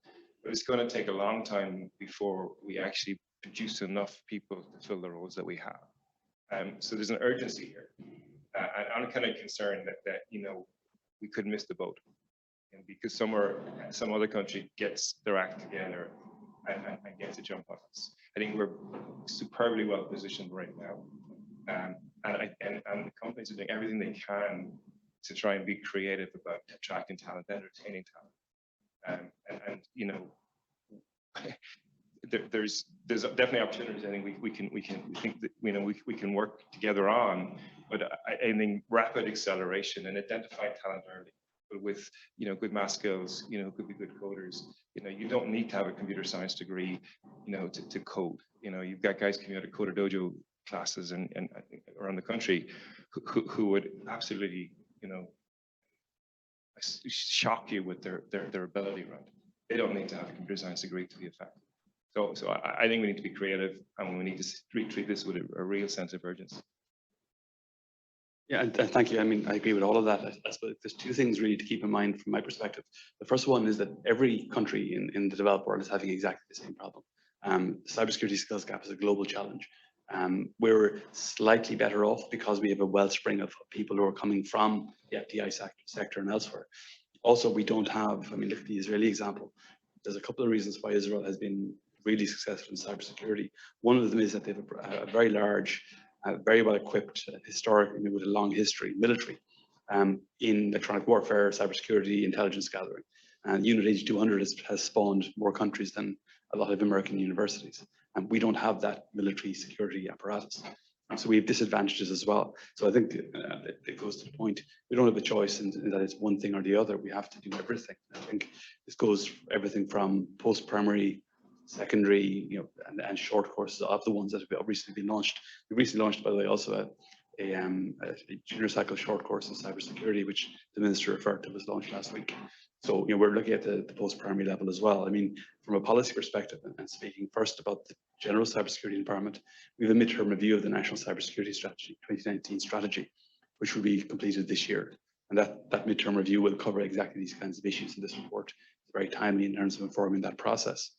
But it's going to take a long time before we actually produce enough people to fill the roles that we have. So there's an urgency here. I'm kind of concerned that we could miss the boat, because some other country gets their act together and gets a jump on us. I think we're superbly well positioned right now, and the companies are doing everything they can to try and be creative about attracting talent, entertaining talent, there's definitely opportunities. I think we think that we can work together on, but I think rapid acceleration and identifying talent early, but with good math skills, who could be good coders. You don't need to have a computer science degree, to code. You've got guys coming out of Coder Dojo classes and around the country who would absolutely shock you with their ability, right? They don't need to have a computer science degree to be effective. So I think we need to be creative, and we need to treat this with a real sense of urgency. Yeah, and thank you. I mean, I agree with all of that. I suppose there's two things really to keep in mind from my perspective. The first one is that every country in the developed world is having exactly the same problem. The cybersecurity skills gap is a global challenge. We're slightly better off because we have a wellspring of people who are coming from the FDI sector and elsewhere. Also, we don't have, I mean, look at the Israeli example. There's a couple of reasons why Israel has been really successful in cybersecurity. One of them is that they have a very large, very well equipped, historic, with a long history, military, in electronic warfare, cybersecurity, intelligence gathering. And Unit 8200 has spawned more countries than a lot of American universities. And we don't have that military security apparatus. And so we have disadvantages as well. So I think it goes to the point, we don't have a choice in that it's one thing or the other. We have to do everything. I think this goes everything from post-primary, secondary, and short courses of the ones that have recently been launched. We recently launched, by the way, also a junior cycle short course in cybersecurity, which the minister referred to, was launched last week. So we're looking at the post-primary level as well. I mean, from a policy perspective, and speaking first about the general cybersecurity environment, we have a midterm review of the National Cybersecurity Strategy, 2019 strategy, which will be completed this year. And that midterm review will cover exactly these kinds of issues in this report. It's very timely in terms of informing that process.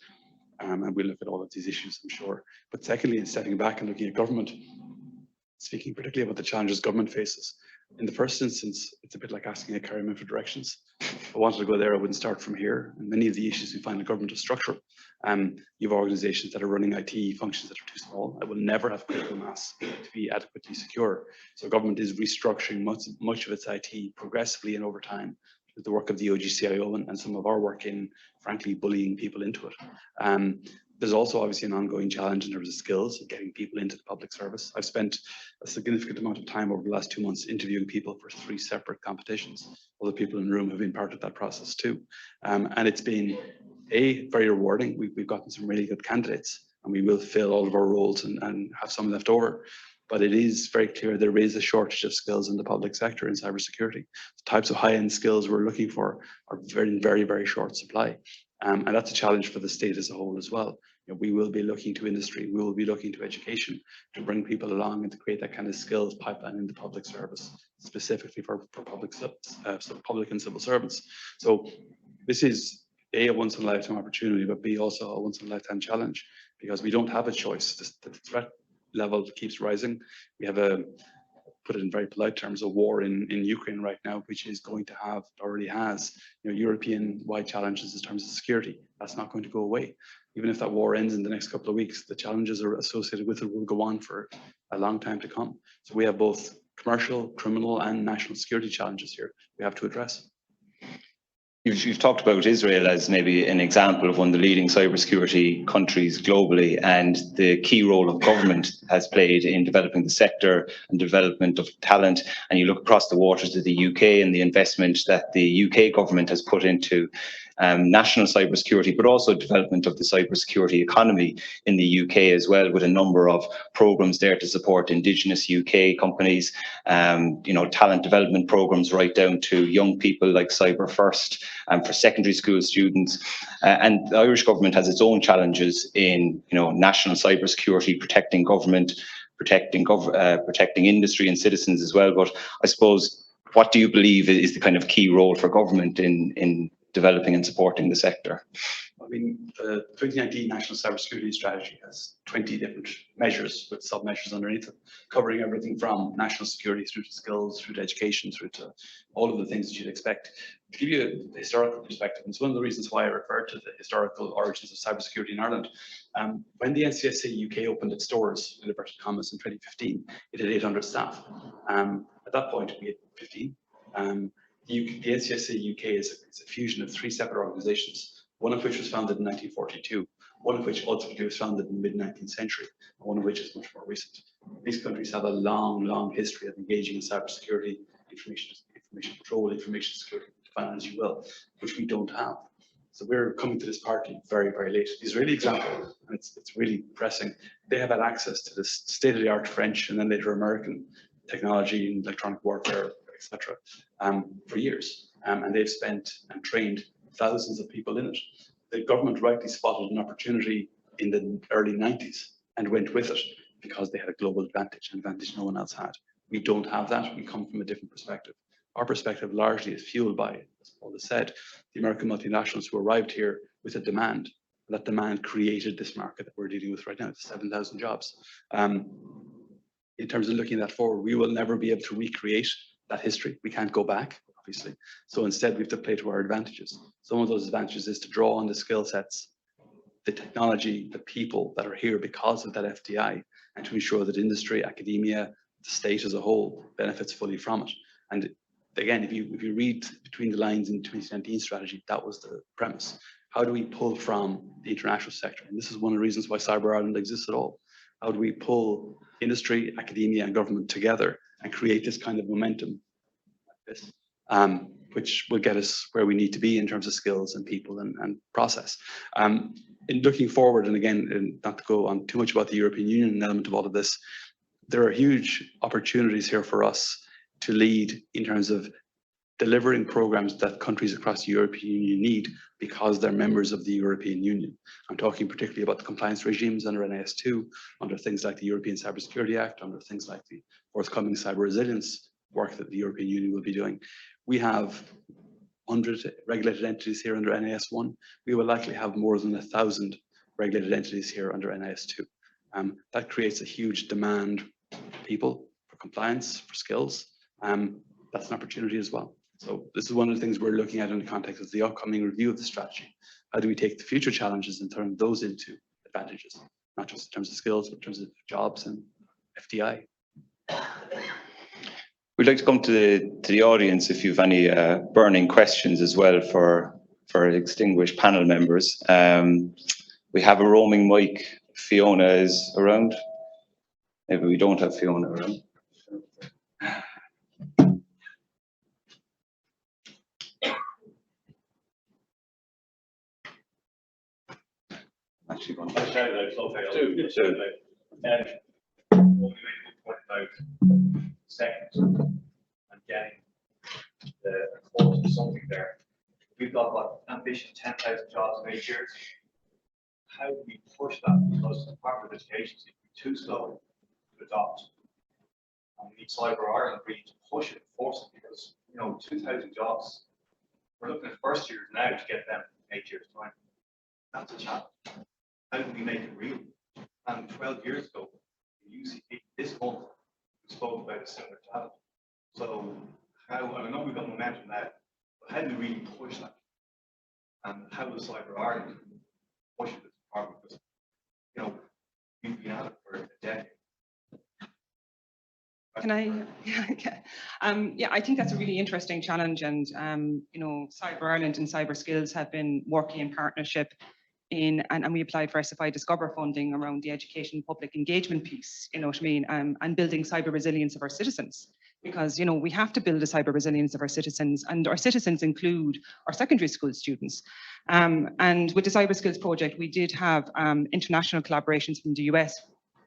And we'll look at all of these issues, I'm sure. But secondly, in stepping back and looking at government, speaking particularly about the challenges government faces. In the first instance, it's a bit like asking a carryman for directions. If I wanted to go there, I wouldn't start from here. And many of the issues we find in government are structural. You have organizations that are running IT functions that are too small. I will never have critical mass to be adequately secure. So government is restructuring much of its IT progressively and over time, with the work of the OGCIO and some of our work in, frankly, bullying people into it. There's also obviously an ongoing challenge in terms of skills of getting people into the public service. I've spent a significant amount of time over the last 2 months interviewing people for 3 separate competitions. Other people in the room have been part of that process too. And it's been very rewarding. We've gotten some really good candidates, and we will fill all of our roles and have some left over. But it is very clear there is a shortage of skills in the public sector in cybersecurity. The types of high-end skills we're looking for are very, very short supply. And that's a challenge for the state as a whole as well. We will be looking to industry, we will be looking to education to bring people along and to create that kind of skills pipeline in the public service, specifically for public and civil servants. So this is A, a once in a lifetime opportunity, but B, also a once in a lifetime challenge, because we don't have a choice. The threat level keeps rising. We have put it in very polite terms, a war in Ukraine right now, which is going to have, already has, European-wide challenges in terms of security. That's not going to go away. Even if that war ends in the next couple of weeks, the challenges are associated with it will go on for a long time to come. So we have both commercial, criminal, and national security challenges here we have to address. You've talked about Israel as maybe an example of one of the leading cybersecurity countries globally, and the key role of government has played in developing the sector and development of talent. And you look across the waters to the UK and the investment that the UK government has put into national cybersecurity, but also development of the cybersecurity economy in the UK as well, with a number of programs there to support Indigenous UK companies, talent development programs right down to young people like Cyber First, for secondary school students. And the Irish government has its own challenges in, national cybersecurity, protecting government, protecting industry and citizens as well. But I suppose, what do you believe is the kind of key role for government in developing and supporting the sector? I mean, the 2019 National Cybersecurity Strategy has 20 different measures with sub-measures underneath it, covering everything from national security through to skills, through to education, through to all of the things that you'd expect. To give you a historical perspective, and it's one of the reasons why I referred to the historical origins of cybersecurity in Ireland. When the NCSA UK opened its doors, in inverted commas, in 2015, it had 800 staff. At that point, we had 15. The NCSA UK is a fusion of 3 separate organizations, one of which was founded in 1942, one of which ultimately was founded in the mid-19th century, and one of which is much more recent. These countries have a long history of engaging in cybersecurity, information control, information security, define it as you will, which we don't have. So we're coming to this party very late. The Israeli example, and it's really pressing, they have had access to this state-of-the-art French and then later American technology in electronic warfare, etc., for years, and they've spent and trained thousands of people in it. The government rightly spotted an opportunity in the early 90s and went with it because they had a global advantage, an advantage no one else had. We don't have that. We come from a different perspective. Our perspective largely is fueled by, as Paul has said, the American multinationals who arrived here with a demand. That demand created this market that we're dealing with right now. It's 7,000 jobs. In terms of looking that forward, we will never be able to recreate that history. We can't go back, obviously. So instead, we have to play to our advantages. Some of those advantages is to draw on the skill sets, the technology, the people that are here because of that FDI, and to ensure that industry, academia, the state as a whole benefits fully from it. And again, if you read between the lines in the 2019 strategy, that was the premise. How do we pull from the international sector? And this is one of the reasons why Cyber Ireland exists at all. How do we pull industry, academia, and government together and create this kind of momentum like this, which will get us where we need to be in terms of skills and people and process. In looking forward, and again, not to go on too much about the European Union element of all of this, there are huge opportunities here for us to lead in terms of delivering programs that countries across the European Union need because they're members of the European Union. I'm talking particularly about the compliance regimes under NIS2, under things like the European Cybersecurity Act, under things like the forthcoming cyber resilience work that the European Union will be doing. We have 100 regulated entities here under NIS1. We will likely have more than 1,000 regulated entities here under NIS2. That creates a huge demand for people, for compliance, for skills. That's an opportunity as well. So this is one of the things we're looking at in the context of the upcoming review of the strategy. How do we take the future challenges and turn those into advantages, not just in terms of skills, but in terms of jobs and FDI? We'd like to come to the audience if you have any burning questions as well for distinguished panel members. We have a roaming mic. Fiona is around. Maybe we don't have Fiona around. Actually, going to seconds and getting the quote of something there. We've got what ambition 10,000 jobs in 8 years. How do we push that? Because the Department of Education seems to be too slow to adopt. And we need Cyber Ireland really to push it, force it, because 2,000 jobs. We're looking at first years now to get them in 8 years' time. That's a challenge. How do we make it real? And 12 years ago, the UCP this month spoke about a similar challenge. So how, and I know we've got momentum now, but how do we really push that? And how will Cyber Ireland push this department? Because, we've been at it for a decade. Can I? Yeah, I think that's a really interesting challenge. And, Cyber Ireland and Cyber Skills have been working in partnership and we applied for SFI Discover funding around the education public engagement piece, and building cyber resilience of our citizens. Because, we have to build a cyber resilience of our citizens, and our citizens include our secondary school students. And with the Cyber Skills project, we did have international collaborations from the US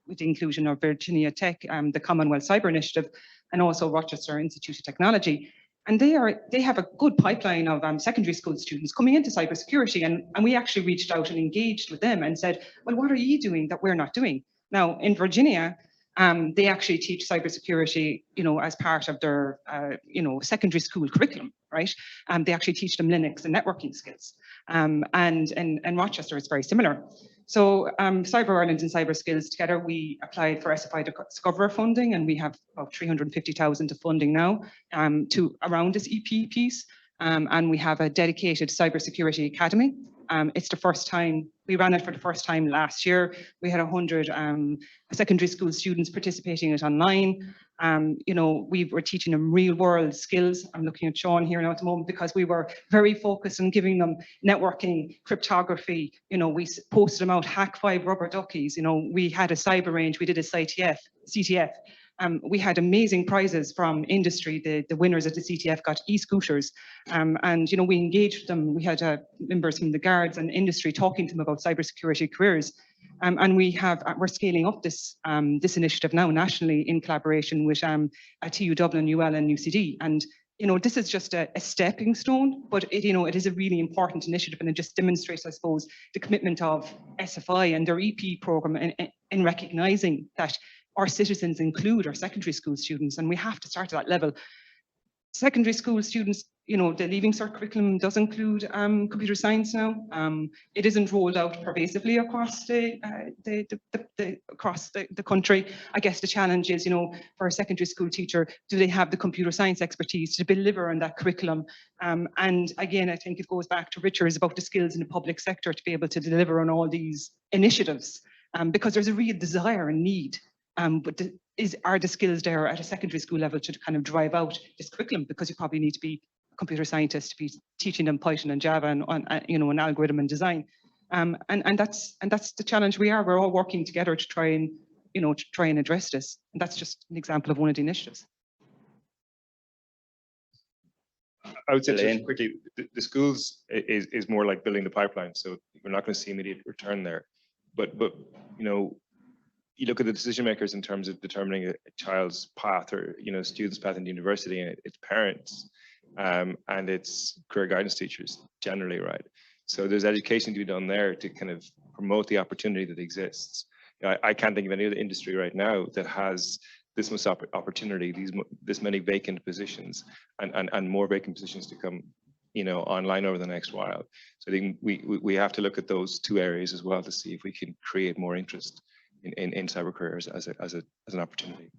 with the inclusion of Virginia Tech, the Commonwealth Cyber Initiative, and also Rochester Institute of Technology. And they have a good pipeline of secondary school students coming into cybersecurity, and we actually reached out and engaged with them and said, well, what are you doing that we're not doing? Now, in Virginia, they actually teach cybersecurity, as part of their, secondary school curriculum, right? They actually teach them Linux and networking skills. And Rochester is very similar. So Cyber Ireland and Cyber Skills together, we applied for SFI Discover funding, and we have about 350,000 of funding now to around this EP piece. And we have a dedicated cybersecurity academy. It's the first time, we ran it for the first time last year. We had 100 secondary school students participating in it online. We were teaching them real world skills. I'm looking at Sean here now at the moment, because we were very focused on giving them networking, cryptography. We posted them out, hack 5 rubber duckies. We had a cyber range, we did a CTF. We had amazing prizes from industry. The winners at the CTF got e-scooters, and we engaged them. We had members from the guards and industry talking to them about cybersecurity careers, and we're scaling up this initiative now nationally in collaboration with TU Dublin, UL, and UCD. And this is just a stepping stone, but it is a really important initiative, and it just demonstrates, I suppose, the commitment of SFI and their EP program in recognising that our citizens include our secondary school students, and we have to start at that level. Secondary school students, the Leaving Cert curriculum does include computer science now. It isn't rolled out pervasively across the country. I guess the challenge is, for a secondary school teacher, do they have the computer science expertise to deliver on that curriculum? And again, I think it goes back to Richard's about the skills in the public sector to be able to deliver on all these initiatives, because there's a real desire and need. But are the skills there at a secondary school level to kind of drive out this curriculum? Because you probably need to be a computer scientist to be teaching them Python and Java and an algorithm and design. And that's the challenge we're all working together to try and address this. And that's just an example of one of the initiatives. I would say just quickly, the schools is more like building the pipeline, so we're not going to see immediate return there. But you look at the decision makers in terms of determining a child's path or student's path in university, and it's parents and it's career guidance teachers generally, right? So there's education to be done there to kind of promote the opportunity that exists. I can't think of any other industry right now that has this much opportunity, this many vacant positions, and more vacant positions to come, online over the next while. So I think we have to look at those two areas as well to see if we can create more interest in cyber careers as an opportunity.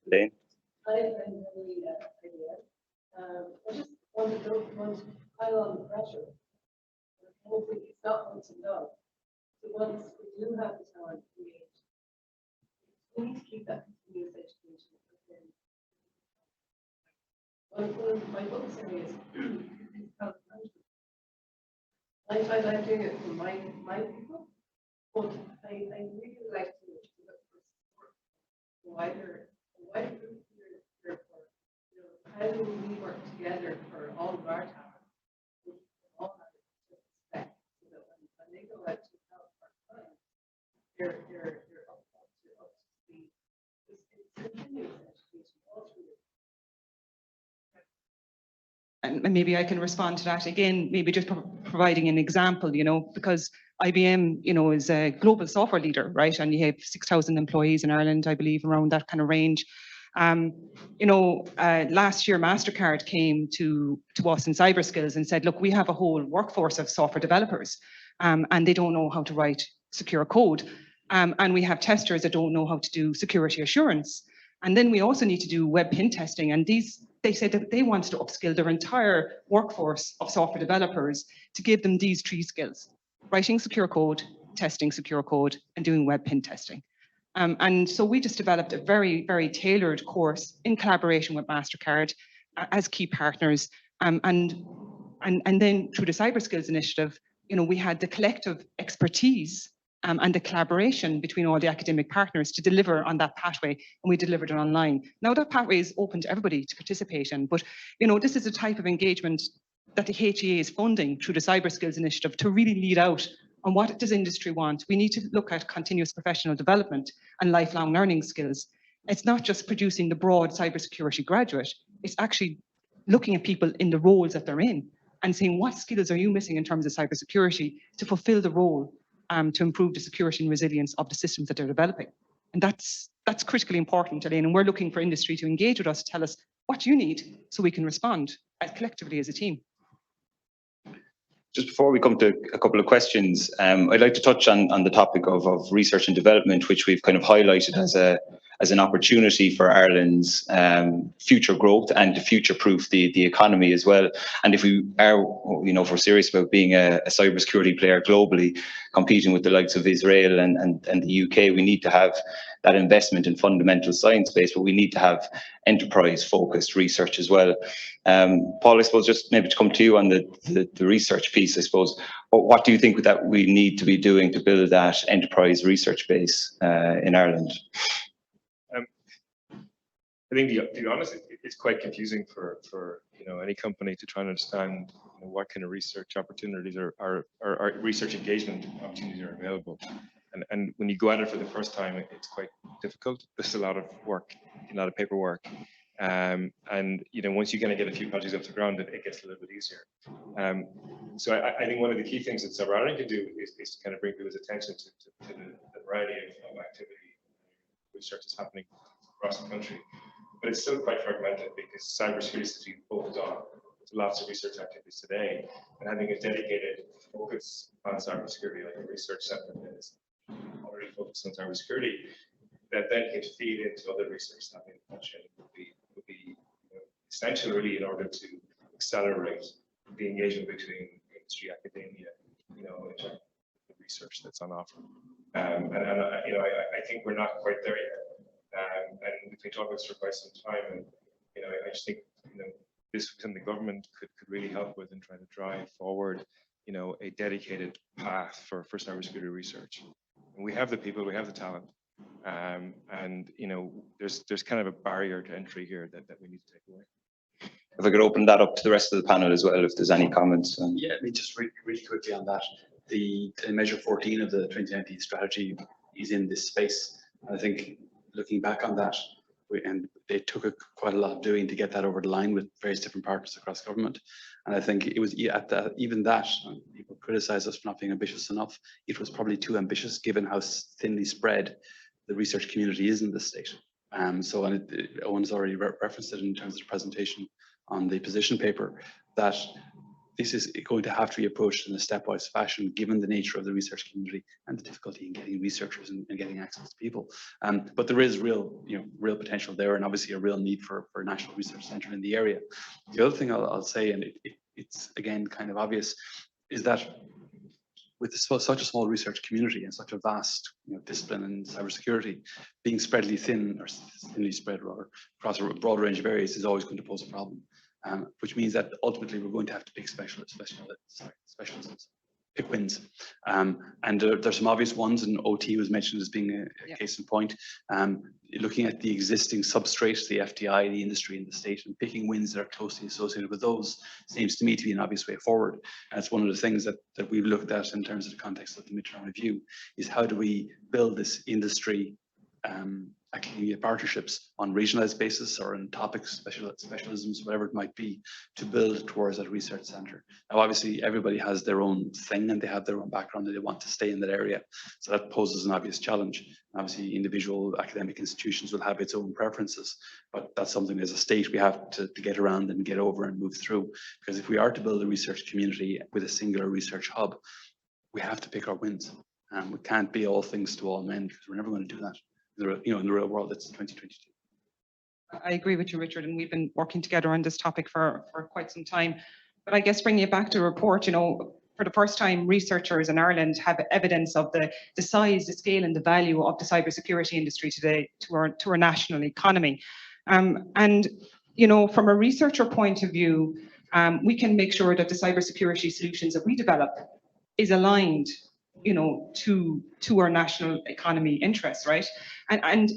Lane? I really idea. I just want to pile on the pressure. Hopefully it's not once and done. So once we do have the talent create, we need to keep that continuous education. One of my focus areas is talent management. I like doing it for my people. But I really like to look for support, wider group here for, how do we work together for all of our talent, with all our respect, so that when they go out to help our clients, they're up to speed. It's continuous education all through it. And maybe I can respond to that again, maybe just providing an example, because IBM, is a global software leader, right? And you have 6,000 employees in Ireland, I believe, around that kind of range. Last year, MasterCard came to us in cyber skills and said, look, we have a whole workforce of software developers, and they don't know how to write secure code. And we have testers that don't know how to do security assurance. And then we also need to do web pen testing. And they said that they wanted to upskill their entire workforce of software developers to give them these 3 skills: writing secure code, testing secure code, and doing web pen testing. And so we just developed a very, very tailored course in collaboration with MasterCard as key partners. And then through the Cyber Skills Initiative, we had the collective expertise and the collaboration between all the academic partners to deliver on that pathway, and we delivered it online. Now that pathway is open to everybody to participate in, but this is a type of engagement that the HEA is funding through the Cyber Skills Initiative to really lead out on what does industry want. We need to look at continuous professional development and lifelong learning skills. It's not just producing the broad cybersecurity graduate, it's actually looking at people in the roles that they're in and saying, what skills are you missing in terms of cybersecurity to fulfill the role, to improve the security and resilience of the systems that they're developing. And that's critically important, Elaine, and we're looking for industry to engage with us, to tell us what you need so we can respond collectively as a team. Just before we come to a couple of questions, I'd like to touch on the topic of research and development, which we've kind of highlighted as an opportunity for Ireland's future growth and to future-proof the economy as well. And if we are, if we're serious about being a cybersecurity player globally, competing with the likes of Israel and the UK, we need to have that investment in fundamental science base, but we need to have enterprise-focused research as well. Paul, I suppose just maybe to come to you on the research piece, I suppose, what do you think that we need to be doing to build that enterprise research base in Ireland? I think, to be honest, it's quite confusing for any company to try and understand what kind of research opportunities or research engagement opportunities are available. And when you go at it for the first time, it's quite difficult. There's a lot of work, a lot of paperwork. And once you kind of get a few projects off the ground, it gets a little bit easier. So I think one of the key things that Cyber Ireland can do is to kind of bring people's attention to the variety of activity research that's happening across the country. But it's still quite fragmented because cybersecurity is being bolted on to lots of research activities today, and having a dedicated focus on cybersecurity, like a research center that is already focused on cybersecurity, that then can feed into other research happening in the country would be essential really in order to accelerate the engagement between industry, academia, in terms of the research that's on offer. And I think we're not quite there yet. And we've been talking about this for quite some time, and I just think this was something the government could really help with in trying to drive forward a dedicated path for cybersecurity research. And we have the people, we have the talent, and there's kind of a barrier to entry here that we need to take away. If I could open that up to the rest of the panel as well, if there's any comments. Yeah, I mean, just really quickly on that. The measure 14 of the 2019 strategy is in this space. I think looking back on that, and they took quite a lot of doing to get that over the line with various different partners across government. And I think it was at that, even that, people criticize us for not being ambitious enough. It was probably too ambitious given how thinly spread the research community is in this state. So Owen's already referenced it in terms of the presentation on the position paper, that this is going to have to be approached in a stepwise fashion, given the nature of the research community and the difficulty in getting researchers and getting access to people. But there is real potential there, and obviously a real need for a national research centre in the area. The other thing I'll say, and it's again kind of obvious, is that with such a small research community and such a vast discipline in cybersecurity, being thinly spread rather across a broad range of areas is always going to pose a problem. Which means that ultimately we're going to have to pick specialisms, pick wins. And there's some obvious ones, and OT was mentioned as being a case in point. Looking at the existing substrate, the FDI, the industry in the state, and picking wins that are closely associated with those seems to me to be an obvious way forward. And it's one of the things that we've looked at in terms of the context of the midterm review, is how do we build this industry academia partnerships on regionalized basis or in topics, specialisms, whatever it might be, to build towards that research centre. Now, obviously, everybody has their own thing and they have their own background and they want to stay in that area. So that poses an obvious challenge. Obviously, individual academic institutions will have its own preferences, but that's something as a state we have to get around and get over and move through. Because if we are to build a research community with a singular research hub, we have to pick our wins. And we can't be all things to all men, because we're never going to do that. In the real world, it's 2022. I agree with you, Richard, and we've been working together on this topic for quite some time. But I guess bringing it back to the report, for the first time, researchers in Ireland have evidence of the size, the scale, and the value of the cybersecurity industry today to our national economy. And from a researcher point of view, we can make sure that the cybersecurity solutions that we develop is aligned to our national economy interests, right? And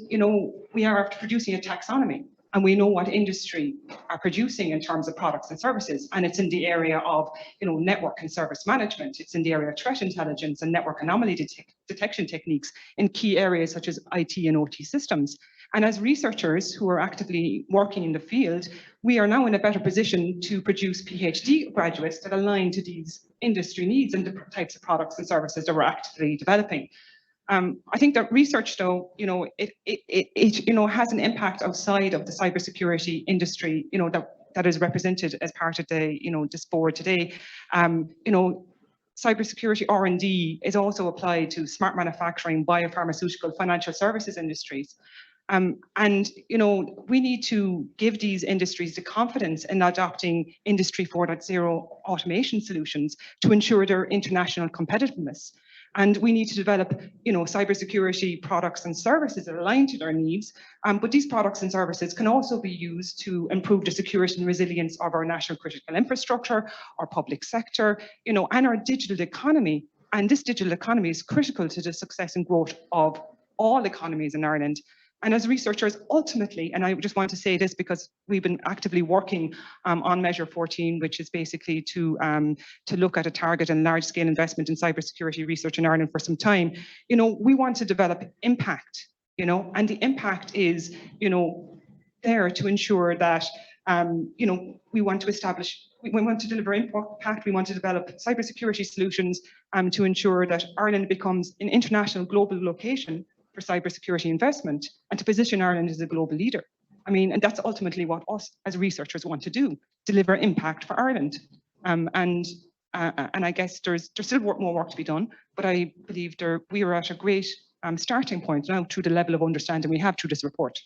we are producing a taxonomy, and we know what industry are producing in terms of products and services, and it's in the area of network and service management. It's in the area of threat intelligence and network anomaly detection techniques in key areas such as IT and OT systems. And as researchers who are actively working in the field, we are now in a better position to produce PhD graduates that align to these industry needs and the types of products and services that we're actively developing. I think that research, though, it has an impact outside of the cybersecurity industry, that is represented as part of the, this board today. Cybersecurity R&D is also applied to smart manufacturing, biopharmaceutical, financial services industries. We need to give these industries the confidence in adopting Industry 4.0 automation solutions to ensure their international competitiveness. And we need to develop, cybersecurity products and services that align to their needs. But these products and services can also be used to improve the security and resilience of our national critical infrastructure, our public sector, and our digital economy. And this digital economy is critical to the success and growth of all economies in Ireland. And as researchers, ultimately, and I just want to say this because we've been actively working on Measure 14, which is basically to look at a target and large-scale investment in cybersecurity research in Ireland for some time. We want to develop impact, and the impact is, there to ensure that we want to deliver impact. We want to develop cybersecurity solutions to ensure that Ireland becomes an international global location for cybersecurity investment and to position Ireland as a global leader. I mean, and that's ultimately what us as researchers want to do: deliver impact for Ireland. And I guess there's still more work to be done, but I believe we are at a great starting point now through the level of understanding we have through this report.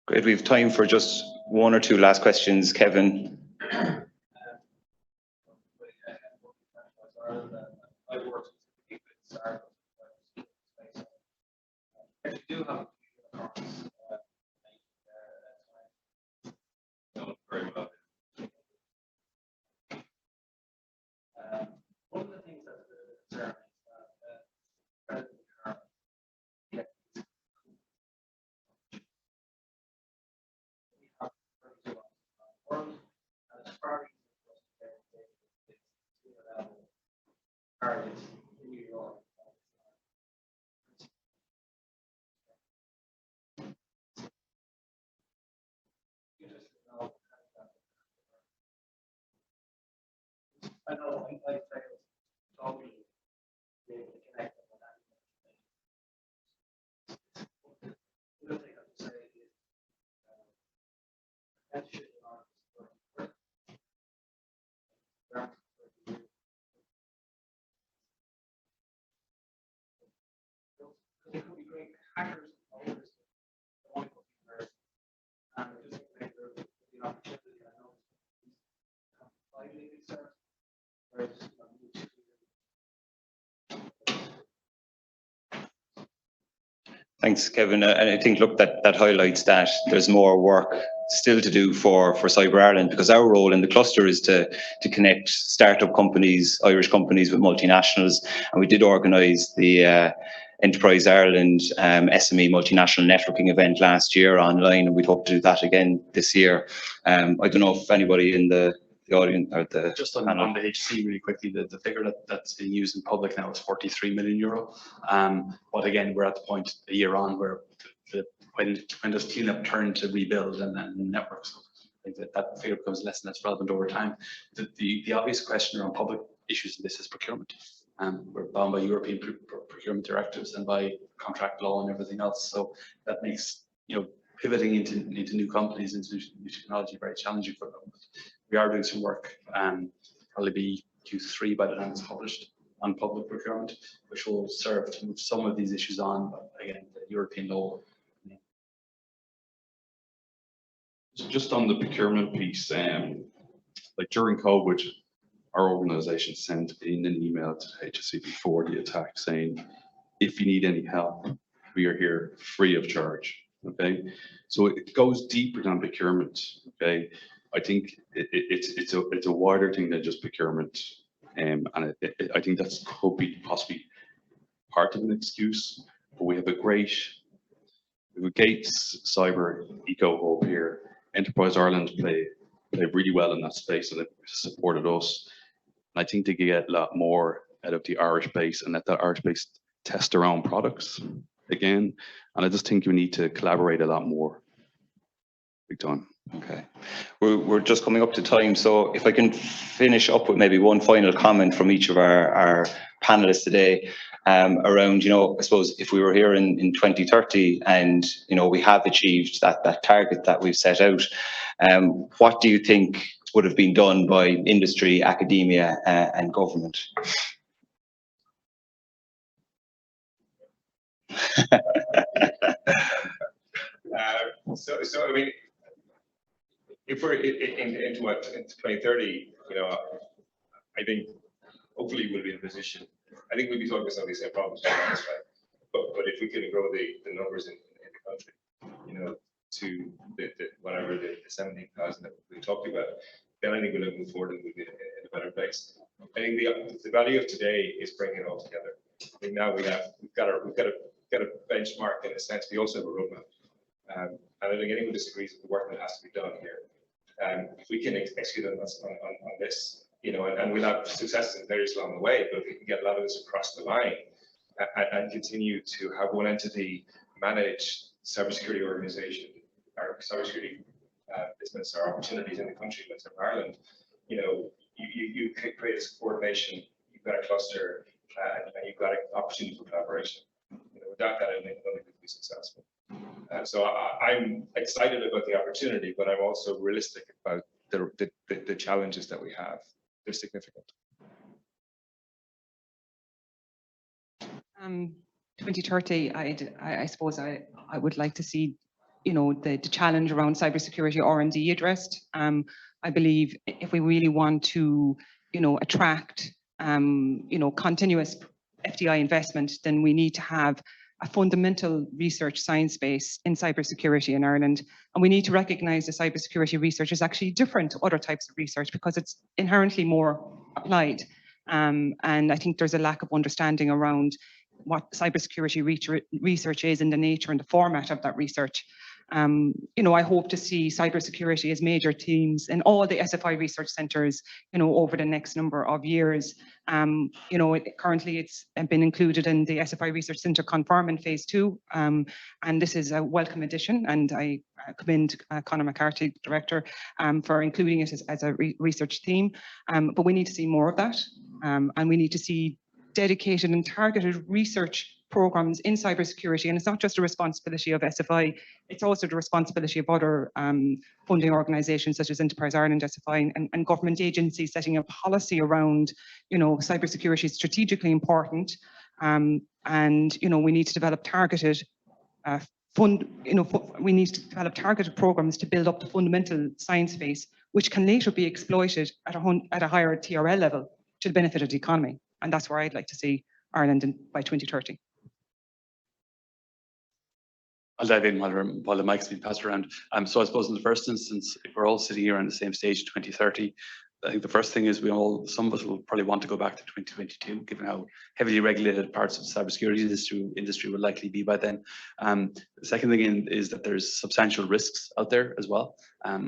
Great. We have time for just one or two last questions. Kevin. One of the things that's a concern is that targets in New York. I know I talking to connect them with that. The other thing I would say is attention on there could be great hackers and others that want to go there, and just make the opportunity. I know widely concerned, whereas Thanks, Kevin. And I think, look, that highlights that there's more work still to do for Cyber Ireland, because our role in the cluster is to connect startup companies, Irish companies with multinationals. And we did organise the Enterprise Ireland SME multinational networking event last year online, and we'd hope to do that again this year. I don't know if anybody in the audience or the just on the HC really quickly, the figure that's being used in public now is 43 million euro. But again, we're at the point a year on where when does cleanup turn to rebuild and networks? I think that figure becomes less and less relevant over time. The obvious question around public issues in this is procurement. We're bound by European procurement directives and by contract law and everything else. So that makes pivoting into new companies, into new technology very challenging for them. We are doing some work, probably be Q3 by the time it's published, on public procurement, which will serve to move some of these issues on, but again, the European law. Just on the procurement piece, like during COVID, our organisation sent in an email to HSE before the attack saying, if you need any help, we are here free of charge. Okay, so it goes deeper than procurement. Okay, I think it's a wider thing than just procurement, and I think that's could be possibly part of an excuse. But we have a great Gates Cyber Eco Hub here. Enterprise Ireland play really well in that space, and it supported us. And I think they get a lot more out of the Irish base, and let that Irish base test their own products again. And I just think we need to collaborate a lot more. Big time. Okay, we're just coming up to time, so if I can finish up with maybe one final comment from each of our panelists today, around, I suppose if we were here in 2030 and we have achieved that target that we've set out, what do you think would have been done by industry, academia, and government? So I mean, if we're into 2030, I think hopefully we'll be in a position. I think we'll be talking about some of these same problems, right? But if we can grow the numbers in the country, to whatever the 17,000 that we talked about, then I think we'll move forward and we'll be in a better place. I think the value of today is bringing it all together. I think now we've got a benchmark in a sense. We also have a roadmap. And I don't think anyone disagrees with the work that has to be done here. If we can execute on this, and we'll have successes and failures along the way, but if we can get a lot of this across the line and continue to have one entity manage cybersecurity organization, our cybersecurity business, our opportunities in the country, like Ireland, you create a coordination, you've got a cluster, and you've got an opportunity for collaboration. Without that, I don't think we could be successful. So I'm excited about the opportunity, but I'm also realistic about the challenges that we have. They're significant. 2030, I suppose I would like to see, the challenge around cybersecurity R&D addressed. I believe if we really want to, attract, continuous FDI investment, then we need to have a fundamental research science base in cybersecurity in Ireland. And we need to recognize that cybersecurity research is actually different to other types of research because it's inherently more applied. And I think there's a lack of understanding around what cybersecurity research is and the nature and the format of that research. I hope to see cybersecurity as major themes in all the SFI research centres, over the next number of years. Currently it's been included in the SFI Research Centre Confirm in phase 2, and this is a welcome addition, and I commend Conor McCarthy, Director, for including it as a research theme. But we need to see more of that, and we need to see dedicated and targeted research programs in cybersecurity. And it's not just a responsibility of SFI, it's also the responsibility of other funding organisations such as Enterprise Ireland, SFI, and government agencies setting a policy around, cybersecurity is strategically important. And, we need to develop targeted we need to develop targeted programs to build up the fundamental science base, which can later be exploited at a higher TRL level to the benefit of the economy. And that's where I'd like to see Ireland by 2030. I'll dive in while the mic's being passed around. So I suppose in the first instance, if we're all sitting here on the same stage in 2030, I think the first thing is some of us will probably want to go back to 2022, given how heavily regulated parts of the cybersecurity industry will likely be by then. The second thing is that there's substantial risks out there as well.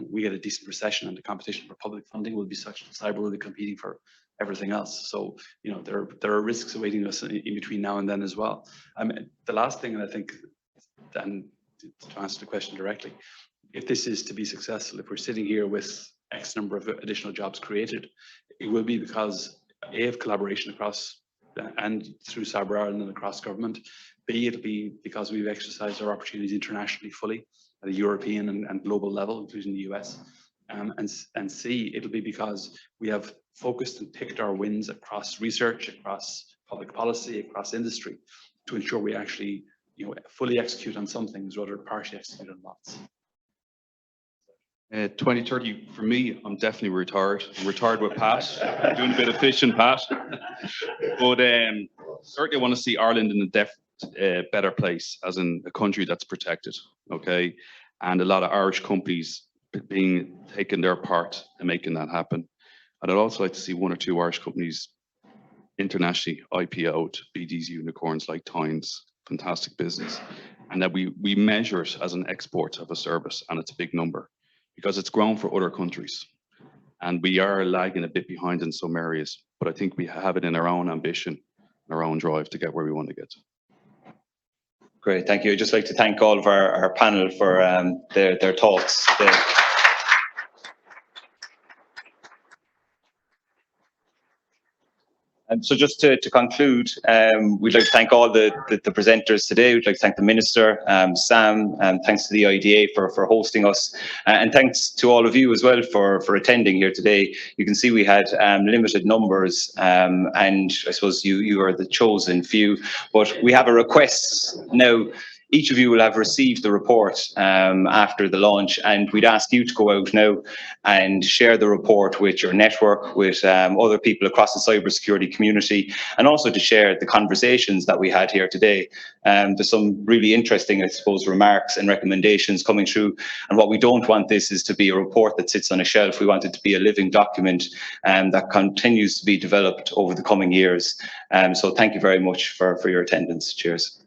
We get a decent recession, and the competition for public funding will be such that cyber will be competing for everything else. So, there are risks awaiting us in between now and then as well. The last thing, and I think, and to answer the question directly, if this is to be successful, if we're sitting here with X number of additional jobs created, it will be because A, of collaboration across and through Cyber Ireland and across government. B, it'll be because we've exercised our opportunities internationally fully at a European and global level, including the US. And C, it'll be because we have focused and picked our wins across research, across public policy, across industry, to ensure we actually fully execute on some things rather than partially execute on lots. 2030, for me, I'm definitely retired. I'm retired with Pat, doing a bit of fishing, Pat. But certainly I want to see Ireland in a better place, as in a country that's protected, okay? And a lot of Irish companies taking their part in making that happen. And I'd also like to see 1 or 2 Irish companies internationally IPO'd, be these unicorns like Tynes, fantastic business. And that we measure it as an export of a service, and it's a big number, because it's grown for other countries. And we are lagging a bit behind in some areas, but I think we have it in our own ambition, our own drive to get where we want to get to. Great, thank you. I'd just like to thank all of our panel for their thoughts. So just to conclude, we'd like to thank all the presenters today. We'd like to thank the Minister, Sam, thanks to the IDA for hosting us, and thanks to all of you as well for attending here today. You can see we had limited numbers, and I suppose you are the chosen few, but we have a request now. Each of you will have received the report after the launch, and we'd ask you to go out now and share the report with your network, with other people across the cybersecurity community, and also to share the conversations that we had here today. There's some really interesting, I suppose, remarks and recommendations coming through, and what we don't want this is to be a report that sits on a shelf. We want it to be a living document that continues to be developed over the coming years. So thank you very much for your attendance. Cheers.